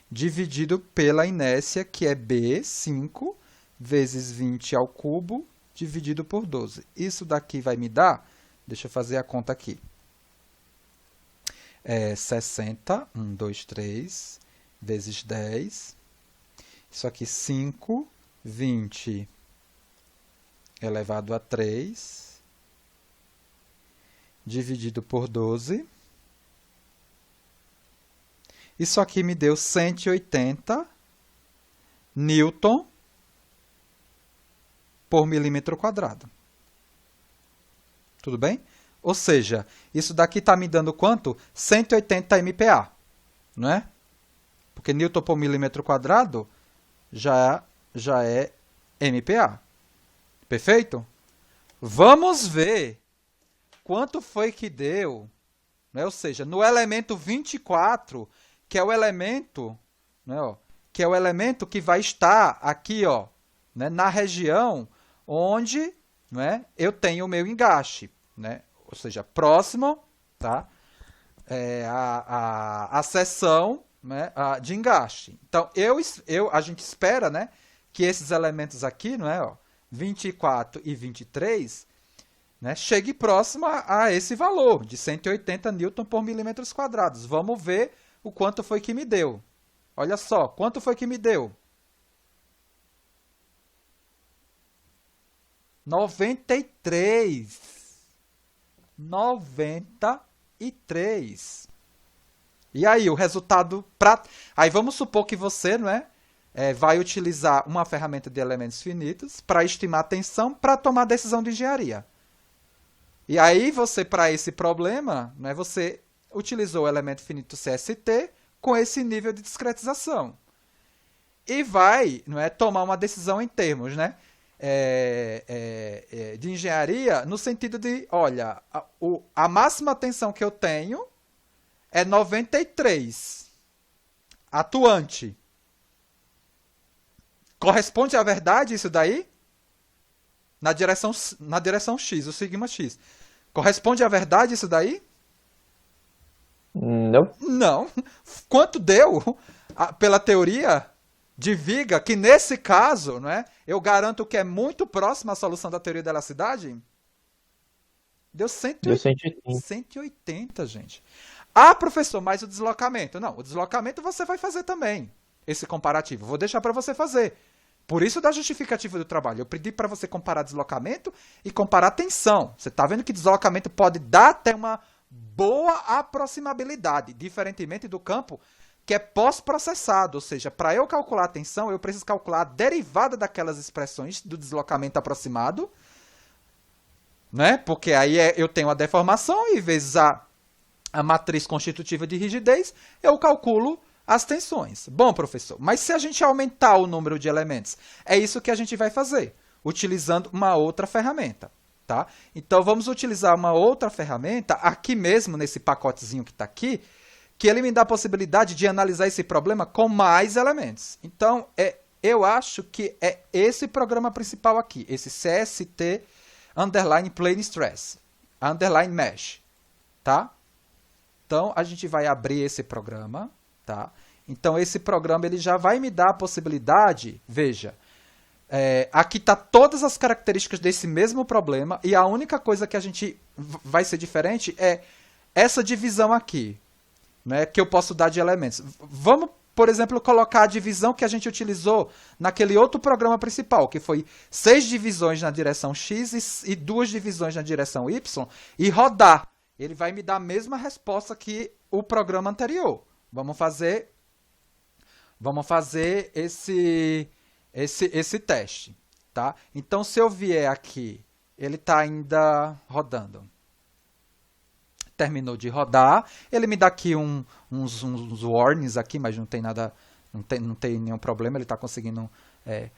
dividido pela inércia, que é B, 5, vezes 20 ao cubo, dividido por 12. Isso daqui vai me dar, deixa eu fazer a conta aqui, 60, 1, 2, 3, vezes 10, isso aqui 5, 20 elevado a 3, dividido por 12. Isso aqui me deu 180 newton por milímetro quadrado. Tudo bem? Ou seja, isso daqui está me dando quanto? 180 MPa, não é? Porque newton por milímetro quadrado já é MPa. Perfeito? Vamos ver quanto foi que deu, né? Ou seja, no elemento 24, que é o elemento, né, ó, que é o elemento que vai estar aqui, ó, né, na região onde, né, eu tenho o meu engaste, né? Ou seja, próximo, tá, a seção, né, de engaste. Então, a gente espera, né, que esses elementos aqui, não é, ó, 24 e 23, né, chegue próximo a esse valor de 180 newton por milímetros quadrados. Vamos ver o quanto foi que me deu. Olha só, quanto foi que me deu? 93. 93. E aí, o resultado... Aí vamos supor que você, não é, vai utilizar uma ferramenta de elementos finitos para estimar a tensão para tomar decisão de engenharia. E aí, você, para esse problema, né, você utilizou o elemento finito CST com esse nível de discretização. E vai, não é, tomar uma decisão em termos, né, de engenharia, no sentido de, olha, a máxima tensão que eu tenho é 93. Atuante. Corresponde à verdade isso daí? Na direção X, o sigma X. Corresponde à verdade isso daí?
Não.
Não. Quanto deu pela teoria de Viga, que nesse caso, não é, eu garanto que é muito próximo à solução da teoria da elasticidade? Deu
180.
180, gente. Ah, professor, mas o deslocamento? Não, o deslocamento você vai fazer também, esse comparativo. Vou deixar para você fazer. Por isso da justificativa do trabalho. Eu pedi para você comparar deslocamento e comparar tensão. Você está vendo que deslocamento pode dar até uma boa aproximabilidade, diferentemente do campo que é pós-processado. Ou seja, para eu calcular a tensão, eu preciso calcular a derivada daquelas expressões do deslocamento aproximado, né? Porque aí eu tenho a deformação e vezes a matriz constitutiva de rigidez, eu calculo as tensões. Bom, professor, mas se a gente aumentar o número de elementos, é isso que a gente vai fazer, utilizando uma outra ferramenta, tá? Então, vamos utilizar uma outra ferramenta, aqui mesmo, nesse pacotezinho que está aqui, que ele me dá a possibilidade de analisar esse problema com mais elementos. Então, eu acho que é esse programa principal aqui, esse CST Underline Plane Stress, Underline Mesh, tá? Então, a gente vai abrir esse programa, tá? Então, esse programa ele já vai me dar a possibilidade, veja, aqui está todas as características desse mesmo problema e a única coisa que a gente vai ser diferente é essa divisão aqui, né, que eu posso dar de elementos. Vamos, por exemplo, colocar a divisão que a gente utilizou naquele outro programa principal, que foi 6 divisões na direção X e 2 divisões na direção Y, e rodar. Ele vai me dar a mesma resposta que o programa anterior. Vamos fazer esse teste, tá? Então, se eu vier aqui, ele está ainda rodando. Terminou de rodar. Ele me dá aqui uns warnings aqui, mas não tem nada, não tem nenhum problema. Ele está conseguindo.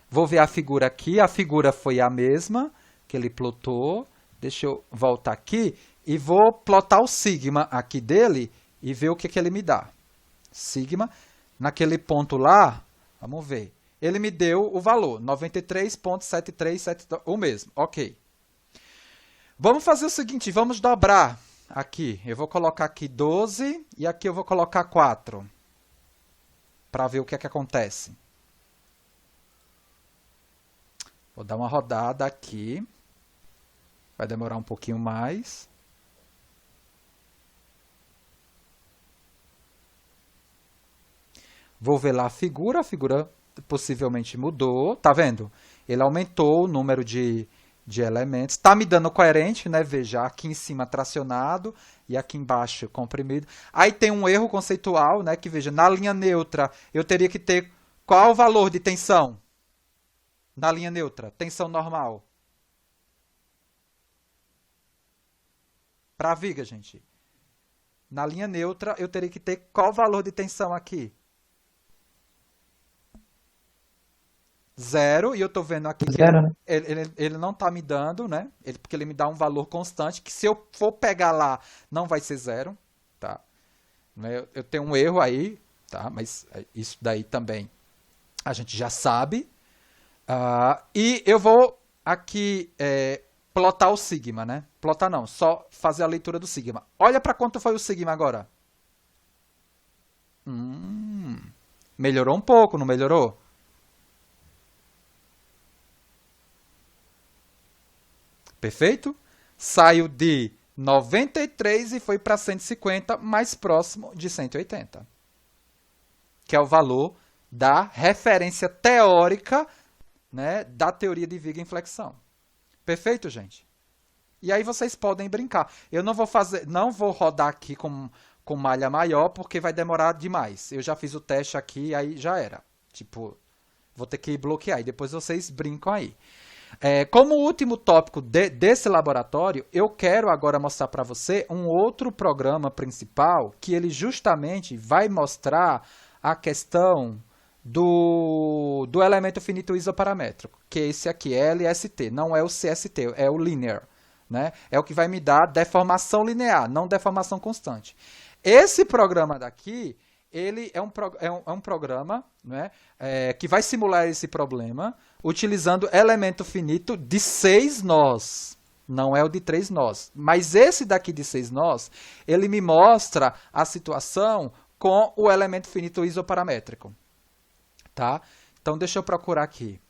Vou ver a figura aqui. A figura foi a mesma que ele plotou. Deixa eu voltar aqui e vou plotar o sigma aqui dele e ver o que ele me dá. Sigma, naquele ponto lá, vamos ver. Ele me deu o valor, 93,7372, o mesmo, ok. Vamos fazer o seguinte, vamos dobrar aqui. Eu vou colocar aqui 12 e aqui eu vou colocar 4. Para ver o que acontece. Vou dar uma rodada aqui. Vai demorar um pouquinho mais. Vou ver lá a figura possivelmente mudou, tá vendo? Ele aumentou o número de elementos, tá me dando coerente, né? Veja, aqui em cima tracionado e aqui embaixo comprimido. Aí tem um erro conceitual, né? Que veja, na linha neutra eu teria que ter qual o valor de tensão? Na linha neutra, tensão normal. Para a viga, gente. Na linha neutra eu teria que ter qual o valor de tensão aqui? 0, e eu estou vendo aqui que
Zero, né?
ele não está me dando, né? Porque ele me dá um valor constante, que se eu for pegar lá, não vai ser 0, tá? Eu tenho um erro aí, tá? Mas isso daí também a gente já sabe. E eu vou aqui plotar o sigma, né? Plotar não, só fazer a leitura do sigma. Olha para quanto foi o sigma agora. Melhorou um pouco, não melhorou? Perfeito? Saiu de 93 e foi para 150, mais próximo de 180. Que é o valor da referência teórica, né, da teoria de Wigner-Flexão. Perfeito, gente? E aí vocês podem brincar. Eu não vou rodar aqui com malha maior, porque vai demorar demais. Eu já fiz o teste aqui, aí já era. Tipo, vou ter que bloquear, e depois vocês brincam aí. Como último tópico desse laboratório, eu quero agora mostrar para você um outro programa principal, que ele justamente vai mostrar a questão do elemento finito isoparamétrico, que esse aqui é LST, não é o CST, é o linear, né? É o que vai me dar deformação linear, não deformação constante. Esse programa daqui, ele é um programa, né, que vai simular esse problema utilizando elemento finito de 6 nós. Não é o de 3 nós. Mas esse daqui de 6 nós, ele me mostra a situação com o elemento finito isoparamétrico. Tá? Então, deixa eu procurar aqui.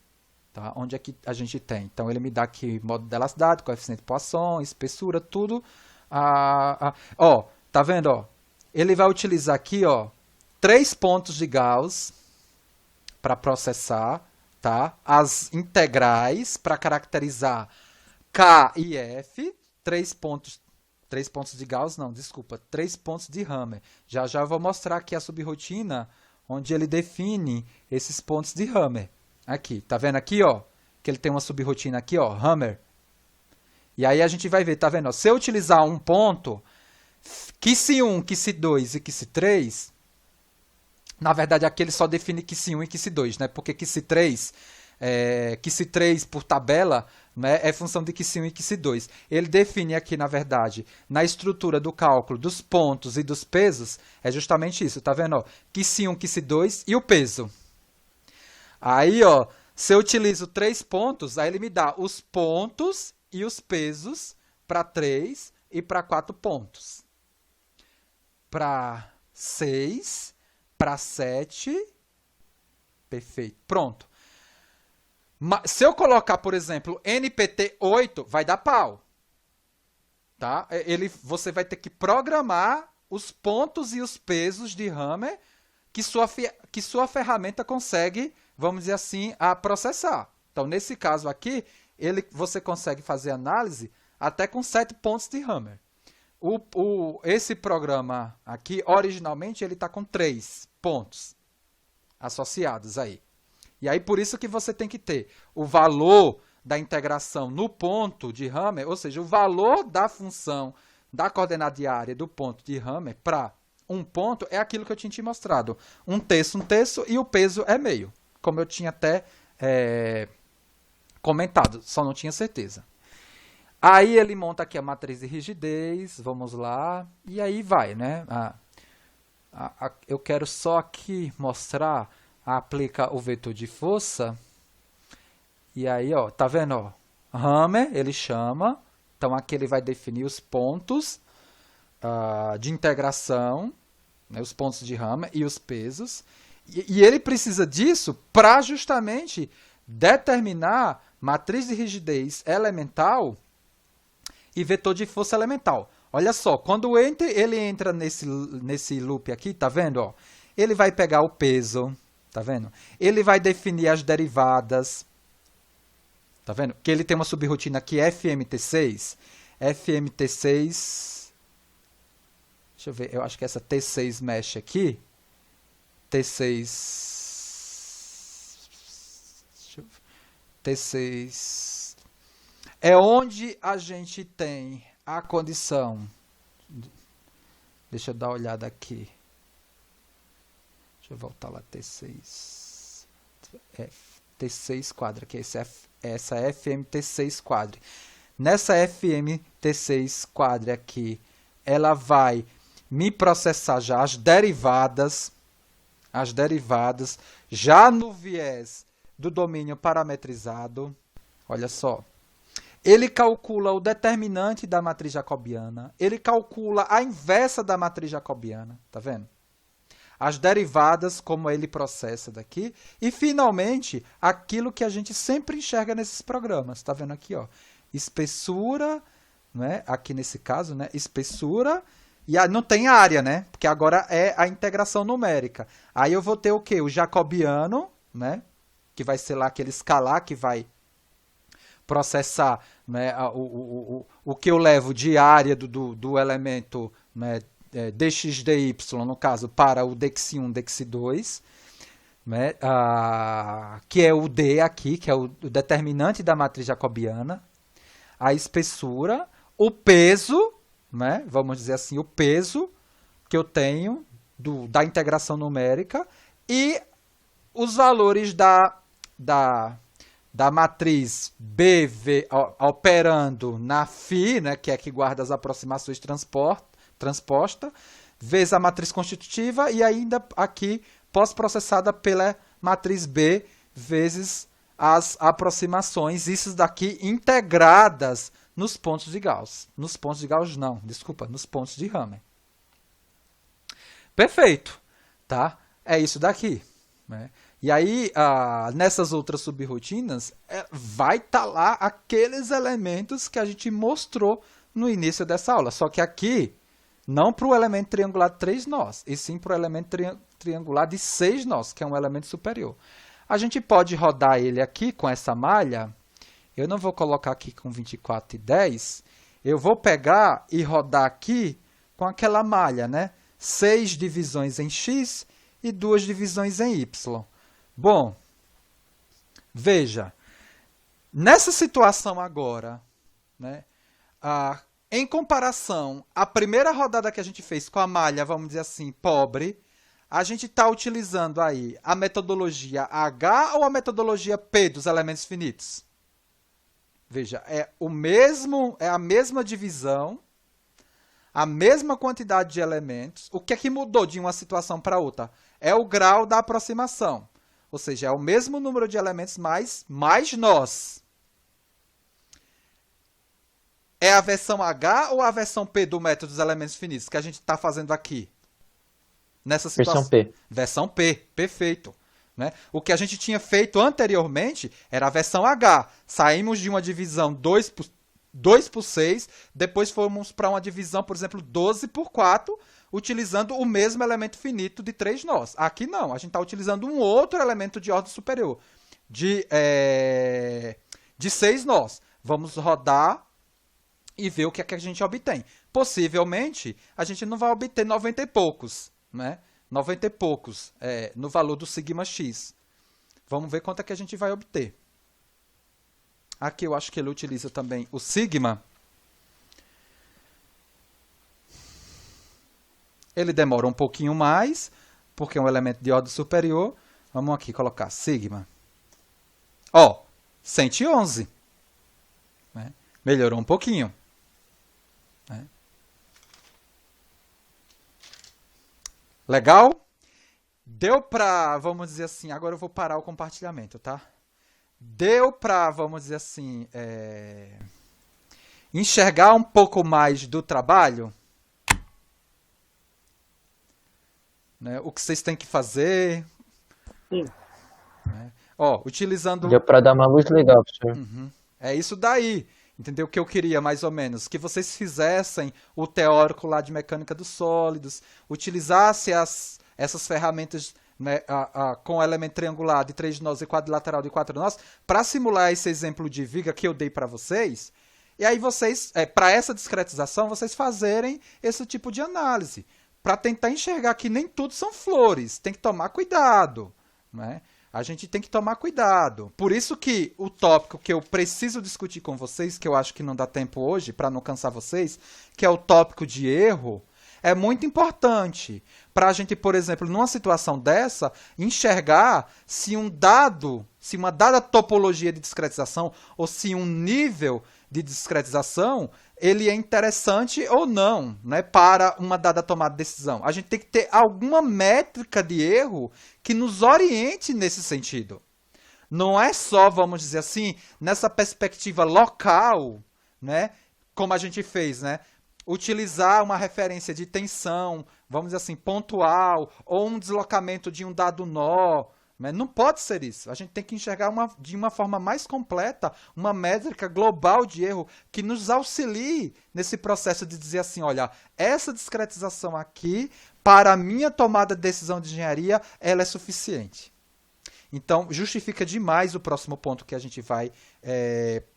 Tá? Onde é que a gente tem? Então, ele me dá aqui modo de elasticidade, coeficiente de Poisson, espessura, tudo. Ó, tá vendo? Ó? Ele vai utilizar aqui, ó, 3 pontos de Gauss para processar, tá? As integrais para caracterizar K e F, 3 pontos de Gauss, não, desculpa, 3 pontos de Hammer. Já eu vou mostrar aqui a subrotina onde ele define esses pontos de Hammer. Aqui, tá vendo aqui, ó? Que ele tem uma subrotina aqui, ó, Hammer. E aí a gente vai ver, tá vendo? Ó, se eu utilizar um ponto, QC1, QC2 e QC3, na verdade aqui ele só define QC1 e QC2, né? Porque QC3 por tabela, né, é função de QC1 e QC2. Ele define aqui, na verdade, na estrutura do cálculo dos pontos e dos pesos, é justamente isso, tá vendo? Ó, QC1, QC2 e o peso. Aí, ó, se eu utilizo 3 pontos, aí ele me dá os pontos e os pesos para 3 e para 4 pontos. Para 6, para 7, perfeito, pronto. Se eu colocar, por exemplo, NPT 8, vai dar pau. Tá? Você vai ter que programar os pontos e os pesos de Hammer que sua ferramenta consegue, vamos dizer assim, a processar. Então, nesse caso aqui, você consegue fazer análise até com 7 pontos de Hammer. Esse programa aqui, originalmente, ele está com 3 pontos associados aí. E aí, por isso que você tem que ter o valor da integração no ponto de Hammer, ou seja, o valor da função da coordenada diária do ponto de Hammer para um ponto é aquilo que eu tinha te mostrado. 1/3 e o peso é meio, como eu tinha até comentado, só não tinha certeza. Aí ele monta aqui a matriz de rigidez, vamos lá, e aí vai, né? Eu quero só aqui mostrar, aplica o vetor de força, e aí, ó, tá vendo, ó? Hammer, ele chama, então aqui ele vai definir os pontos de integração, né, os pontos de Hammer e os pesos, e ele precisa disso para justamente determinar matriz de rigidez elemental e vetor de força elemental. Olha só, quando ele entra nesse loop aqui, tá vendo? Ó? Ele vai pegar o peso, tá vendo? Ele vai definir as derivadas, tá vendo? Que ele tem uma subrotina aqui, FMT6. FMT6, deixa eu ver, eu acho que essa T6 mesh aqui, T6 é onde a gente tem a condição, deixa eu dar uma olhada aqui, deixa eu voltar lá, T6 quadra, que é essa FMT6 quadra. Nessa FMT6 quadra aqui, ela vai me processar já as derivadas já no viés do domínio parametrizado. Olha só. Ele calcula o determinante da matriz jacobiana. Ele calcula a inversa da matriz jacobiana. Tá vendo? as derivadas, como ele processa daqui, e finalmente aquilo que a gente sempre enxerga nesses programas. Está vendo aqui, ó? Espessura, né? Aqui nesse caso, né? Espessura, e não tem área, né? Porque agora é a integração numérica. Aí eu vou ter o quê? O jacobiano, né? Que vai ser lá aquele escalar que vai processar, né, o que eu levo de área do elemento, né, dx, dy, no caso, para o dx1, dx2, né, que é o D aqui, que é o determinante da matriz jacobiana, a espessura, o peso, né, vamos dizer assim, o peso que eu tenho da integração numérica e os valores da matriz BV operando na φ, né, que é que guarda as aproximações transposta, vezes a matriz constitutiva e ainda aqui pós-processada pela matriz B vezes as aproximações, isso daqui integradas nos pontos de Gauss. Nos pontos de Gauss não, desculpa, nos pontos de Hammer. Perfeito, tá? É isso daqui, né? E aí, nessas outras subrrotinas, vai estar lá aqueles elementos que a gente mostrou no início dessa aula. Só que aqui, não para o elemento triangular de 3 nós, e sim para o elemento triangular de 6 nós, que é um elemento superior. A gente pode rodar ele aqui com essa malha. Eu não vou colocar aqui com 24 e 10. Eu vou pegar e rodar aqui com aquela malha, né? 6 divisões em x e 2 divisões em y. Bom, veja, nessa situação agora, né, em comparação à primeira rodada que a gente fez com a malha, vamos dizer assim, pobre, a gente está utilizando aí a metodologia H ou a metodologia P dos elementos finitos? Veja, é a mesma divisão, a mesma quantidade de elementos. O que é que mudou de uma situação para outra? É o grau da aproximação. Ou seja, é o mesmo número de elementos mais nós. É a versão H ou a versão P do método dos elementos finitos que a gente está fazendo aqui? Nessa situação.
Versão P.
Versão P, perfeito. Né? O que a gente tinha feito anteriormente era a versão H. Saímos de uma divisão 2 por 6, depois fomos para uma divisão, por exemplo, 12 por 4, utilizando o mesmo elemento finito de 3 nós. Aqui não, a gente está utilizando um outro elemento de ordem superior, de 6 nós. Vamos rodar e ver o que é que a gente obtém. Possivelmente, a gente não vai obter 90 e poucos, né? 90 e poucos no valor do sigma x. Vamos ver quanto é que a gente vai obter. Aqui eu acho que ele utiliza também o sigma. Ele demora um pouquinho mais, porque é um elemento de ordem superior. Vamos aqui colocar sigma. Ó, 111. Né? Melhorou um pouquinho. Né? Legal? Deu para, vamos dizer assim, agora eu vou parar o compartilhamento, tá? Deu para, vamos dizer assim, enxergar um pouco mais do trabalho? Né? O que vocês têm que fazer?
Sim.
Né? Ó, utilizando...
Deu para dar uma luz legal, professor.
É isso daí. Entendeu? O que eu queria, mais ou menos? Que vocês fizessem o teórico lá de mecânica dos sólidos, utilizassem essas ferramentas, né, com elemento triangular de 3 nós e quadrilateral de 4 nós, para simular esse exemplo de viga que eu dei para vocês. E aí vocês, para essa discretização, vocês fazerem esse tipo de análise, para tentar enxergar que nem tudo são flores. Tem que tomar cuidado, né? A gente tem que tomar cuidado. Por isso que o tópico que eu preciso discutir com vocês, que eu acho que não dá tempo hoje, para não cansar vocês, que é o tópico de erro, é muito importante para a gente, por exemplo, numa situação dessa, enxergar se uma dada topologia de discretização ou se um nível de discretização ele é interessante ou não, né, para uma dada tomada de decisão. A gente tem que ter alguma métrica de erro que nos oriente nesse sentido. Não é só, vamos dizer assim, nessa perspectiva local, né, como a gente fez, né? utilizar uma referência de tensão, vamos dizer assim, pontual, ou um deslocamento de um dado nó, né? Não pode ser isso. A gente tem que enxergar de uma forma mais completa uma métrica global de erro que nos auxilie nesse processo de dizer assim, olha, essa discretização aqui, para a minha tomada de decisão de engenharia, ela é suficiente. Então, justifica demais o próximo ponto que a gente vai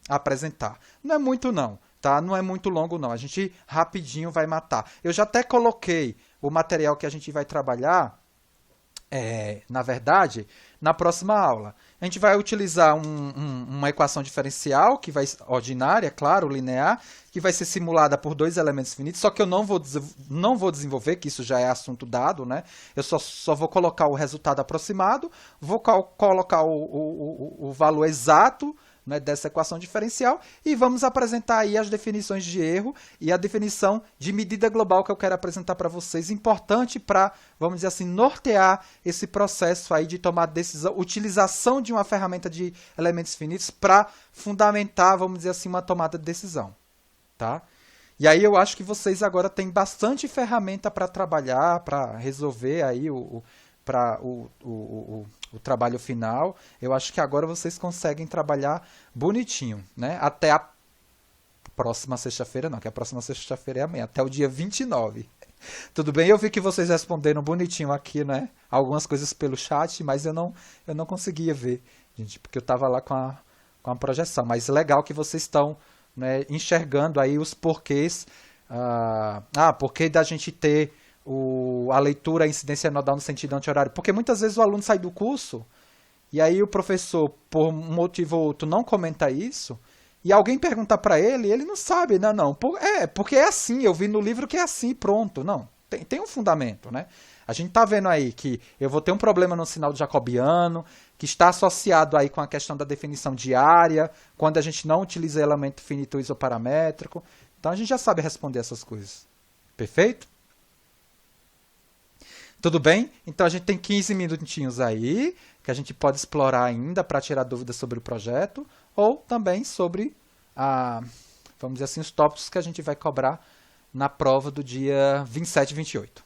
apresentar. Não é muito não, tá? Não é muito longo não. A gente rapidinho vai matar. Eu já até coloquei o material que a gente vai trabalhar, na verdade, na próxima aula. A gente vai utilizar uma equação diferencial, que vai ordinária, claro, linear, que vai ser simulada por dois elementos finitos, só que eu não vou desenvolver, que isso já é assunto dado, né? Eu só vou colocar o resultado aproximado, vou colocar o valor exato, né, dessa equação diferencial e vamos apresentar aí as definições de erro e a definição de medida global que eu quero apresentar para vocês, importante para, vamos dizer assim, nortear esse processo aí de tomar decisão, utilização de uma ferramenta de elementos finitos para fundamentar, vamos dizer assim, uma tomada de decisão, tá? E aí eu acho que vocês agora têm bastante ferramenta para trabalhar, para resolver aí o trabalho final. Eu acho que agora vocês conseguem trabalhar bonitinho, né? Até a próxima sexta-feira, não, que a próxima sexta-feira é amanhã, até o dia 29. Tudo bem? Eu vi que vocês responderam bonitinho aqui, né? Algumas coisas pelo chat, mas eu não conseguia ver, gente, porque eu estava lá com a projeção. Mas legal que vocês estão, né, enxergando aí os porquês. Porquê da gente ter a leitura, a incidência nodal no sentido anti-horário. Porque muitas vezes o aluno sai do curso e aí o professor, por um motivo ou outro, não comenta isso e alguém pergunta para ele e ele não sabe. Não. Porque é assim, eu vi no livro que é assim, pronto. Não, tem um fundamento, né? A gente está vendo aí que eu vou ter um problema no sinal de jacobiano, que está associado aí com a questão da definição de área, quando a gente não utiliza elemento finito isoparamétrico. Então a gente já sabe responder essas coisas. Perfeito? Tudo bem? Então a gente tem 15 minutinhos aí, que a gente pode explorar ainda para tirar dúvidas sobre o projeto, ou também sobre, vamos dizer assim, os tópicos que a gente vai cobrar na prova do dia 27 e 28.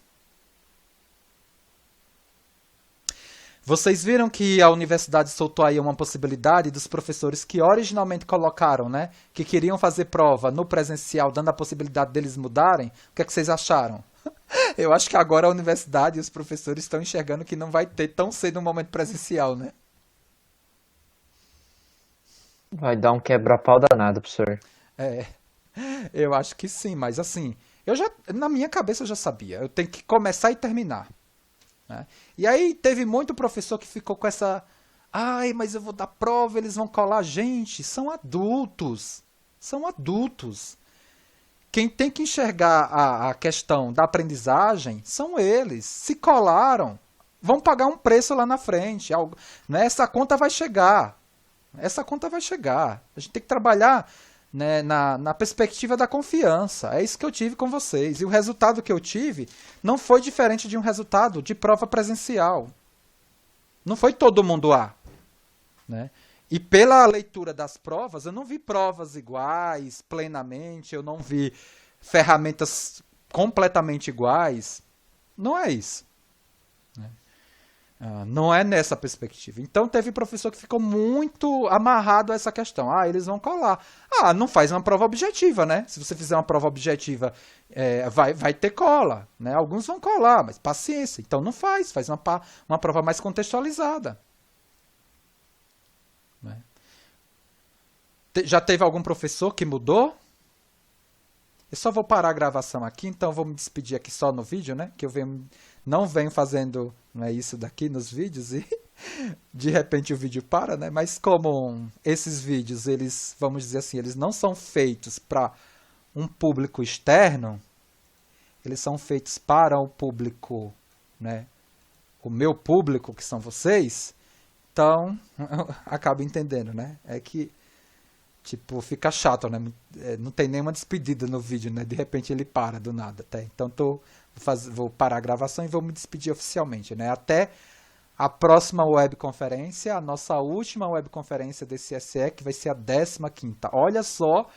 Vocês viram que a universidade soltou aí uma possibilidade dos professores que originalmente colocaram, né, que queriam fazer prova no presencial, dando a possibilidade deles mudarem? O que é que vocês acharam? Eu acho que agora a universidade e os professores estão enxergando que não vai ter tão cedo um momento presencial, né?
Vai dar um quebra-pau danado, professor.
Eu acho que sim, mas assim, na minha cabeça eu já sabia, eu tenho que começar e terminar, né? E aí teve muito professor que ficou com essa, mas eu vou dar prova, eles vão colar. Gente, são adultos. Quem tem que enxergar a questão da aprendizagem são eles. Se colaram, vão pagar um preço lá na frente, né? Essa conta vai chegar. A gente tem que trabalhar, né, na perspectiva da confiança. É isso que eu tive com vocês. E o resultado que eu tive não foi diferente de um resultado de prova presencial. Não foi todo mundo A, né? E pela leitura das provas, eu não vi provas iguais plenamente, eu não vi ferramentas completamente iguais. Não é isso, né? Não é nessa perspectiva. Então teve professor que ficou muito amarrado a essa questão. Eles vão colar. Não faz uma prova objetiva, né? Se você fizer uma prova objetiva, vai ter cola, né? Alguns vão colar, mas paciência. Então não faz uma prova mais contextualizada. Já teve algum professor que mudou? Eu só vou parar a gravação aqui, então vou me despedir aqui só no vídeo, né? Que eu não venho fazendo, né, isso daqui nos vídeos e de repente o vídeo para, né? Mas como esses vídeos, eles, vamos dizer assim, eles não são feitos para um público externo, eles são feitos para o público, né? O meu público, que são vocês, então acabo entendendo, né? É que tipo, fica chato, né? Não tem nenhuma despedida no vídeo, né? De repente ele para do nada, tá? Então vou parar a gravação e vou me despedir oficialmente, né? Até a próxima webconferência, a nossa última webconferência desse SE, que vai ser a 15ª. Olha só